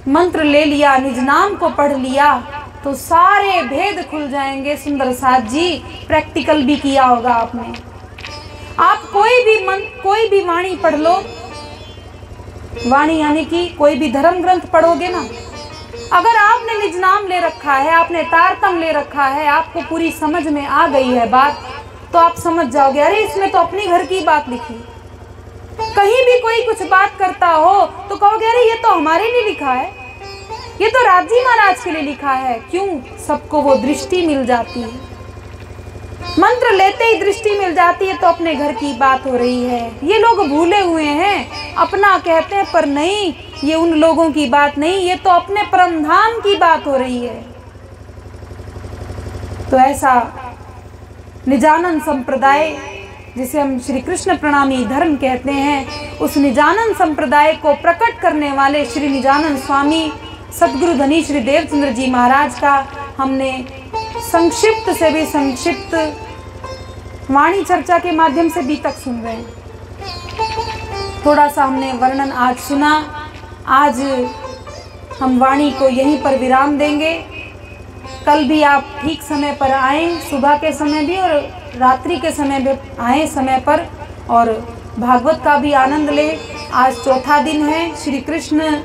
मंत्र ले लिया, निज नाम को पढ़ लिया तो सारे भेद खुल जाएंगे। सुंदर साथ जी, प्रैक्टिकल भी किया होगा आपने। आप कोई भी वाणी पढ़ लो, वाणी यानी कि कोई भी धर्म ग्रंथ पढ़ोगे ना, अगर आपने निज नाम ले रखा है, आपने तारतम ले रखा है, आपको पूरी समझ में आ गई है बात, तो आप समझ जाओगे अरे इसमें तो अपनी घर की बात लिखी। कहीं भी कोई कुछ बात करता हो तो कहोगे अरे ये तो हमारे लिए लिखा है, ये तो राज्य महाराज के लिए लिखा है। क्यों? सबको वो दृष्टि मिल जाती है। मंत्र लेते ही दृष्टि मिल जाती है तो अपने घर की बात हो रही है। ये लोग भूले हुए हैं, अपना कहते हैं पर नहीं, ये उन लोगों की बात नहीं, ये तो अपने परम धाम की बात हो रही है। तो ऐसा निजानंद संप्रदाय, जिसे हम श्री कृष्ण प्रणामी धर्म कहते हैं, उस निजानंद संप्रदाय को प्रकट करने वाले श्री निजानंद स्वामी सतगुरु धनी श्री देवचंद्र जी महाराज का हमने संक्षिप्त से भी संक्षिप्त वाणी चर्चा के माध्यम से भी तक सुन रहे हैं। थोड़ा सा हमने वर्णन आज सुना। आज हम वाणी को यहीं पर विराम देंगे। कल भी आप ठीक समय पर आएं, सुबह के समय भी और रात्रि के समय भी आएं समय पर, और भागवत का भी आनंद लें। आज चौथा दिन है, श्री कृष्ण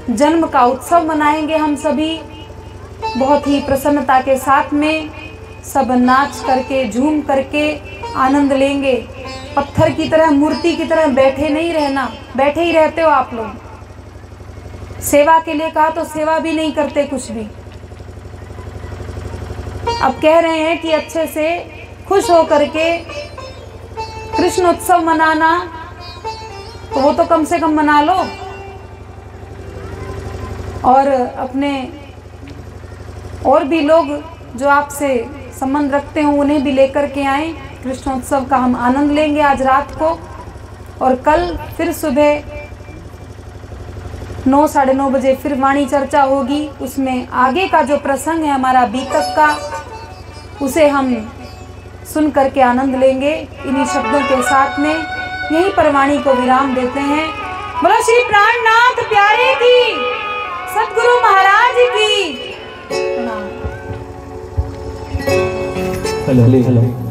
जन्म का उत्सव मनाएंगे हम सभी बहुत ही प्रसन्नता के साथ में। सब नाच करके झूम करके आनंद लेंगे। पत्थर की तरह, मूर्ति की तरह बैठे नहीं रहना। बैठे ही रहते हो आप लोग। सेवा के लिए कहा तो सेवा भी नहीं करते कुछ भी। अब कह रहे हैं कि अच्छे से खुश हो करके कृष्ण उत्सव मनाना, तो वो तो कम से कम मना लो। और अपने और भी लोग जो आपसे संबंध रखते हो उन्हें भी लेकर के आएं। कृष्णोत्सव का हम आनंद लेंगे आज रात को, और कल फिर सुबह 9 साढ़े 9 बजे फिर वाणी चर्चा होगी। उसमें आगे का जो प्रसंग है हमारा बीतक का, उसे हम सुन करके आनंद लेंगे। इन्हीं शब्दों के साथ में यहीं पर वाणी को विराम देते हैं। बोलो श्री प्राणनाथ प्यारे की, सतगुरु महाराज की। Hello hello.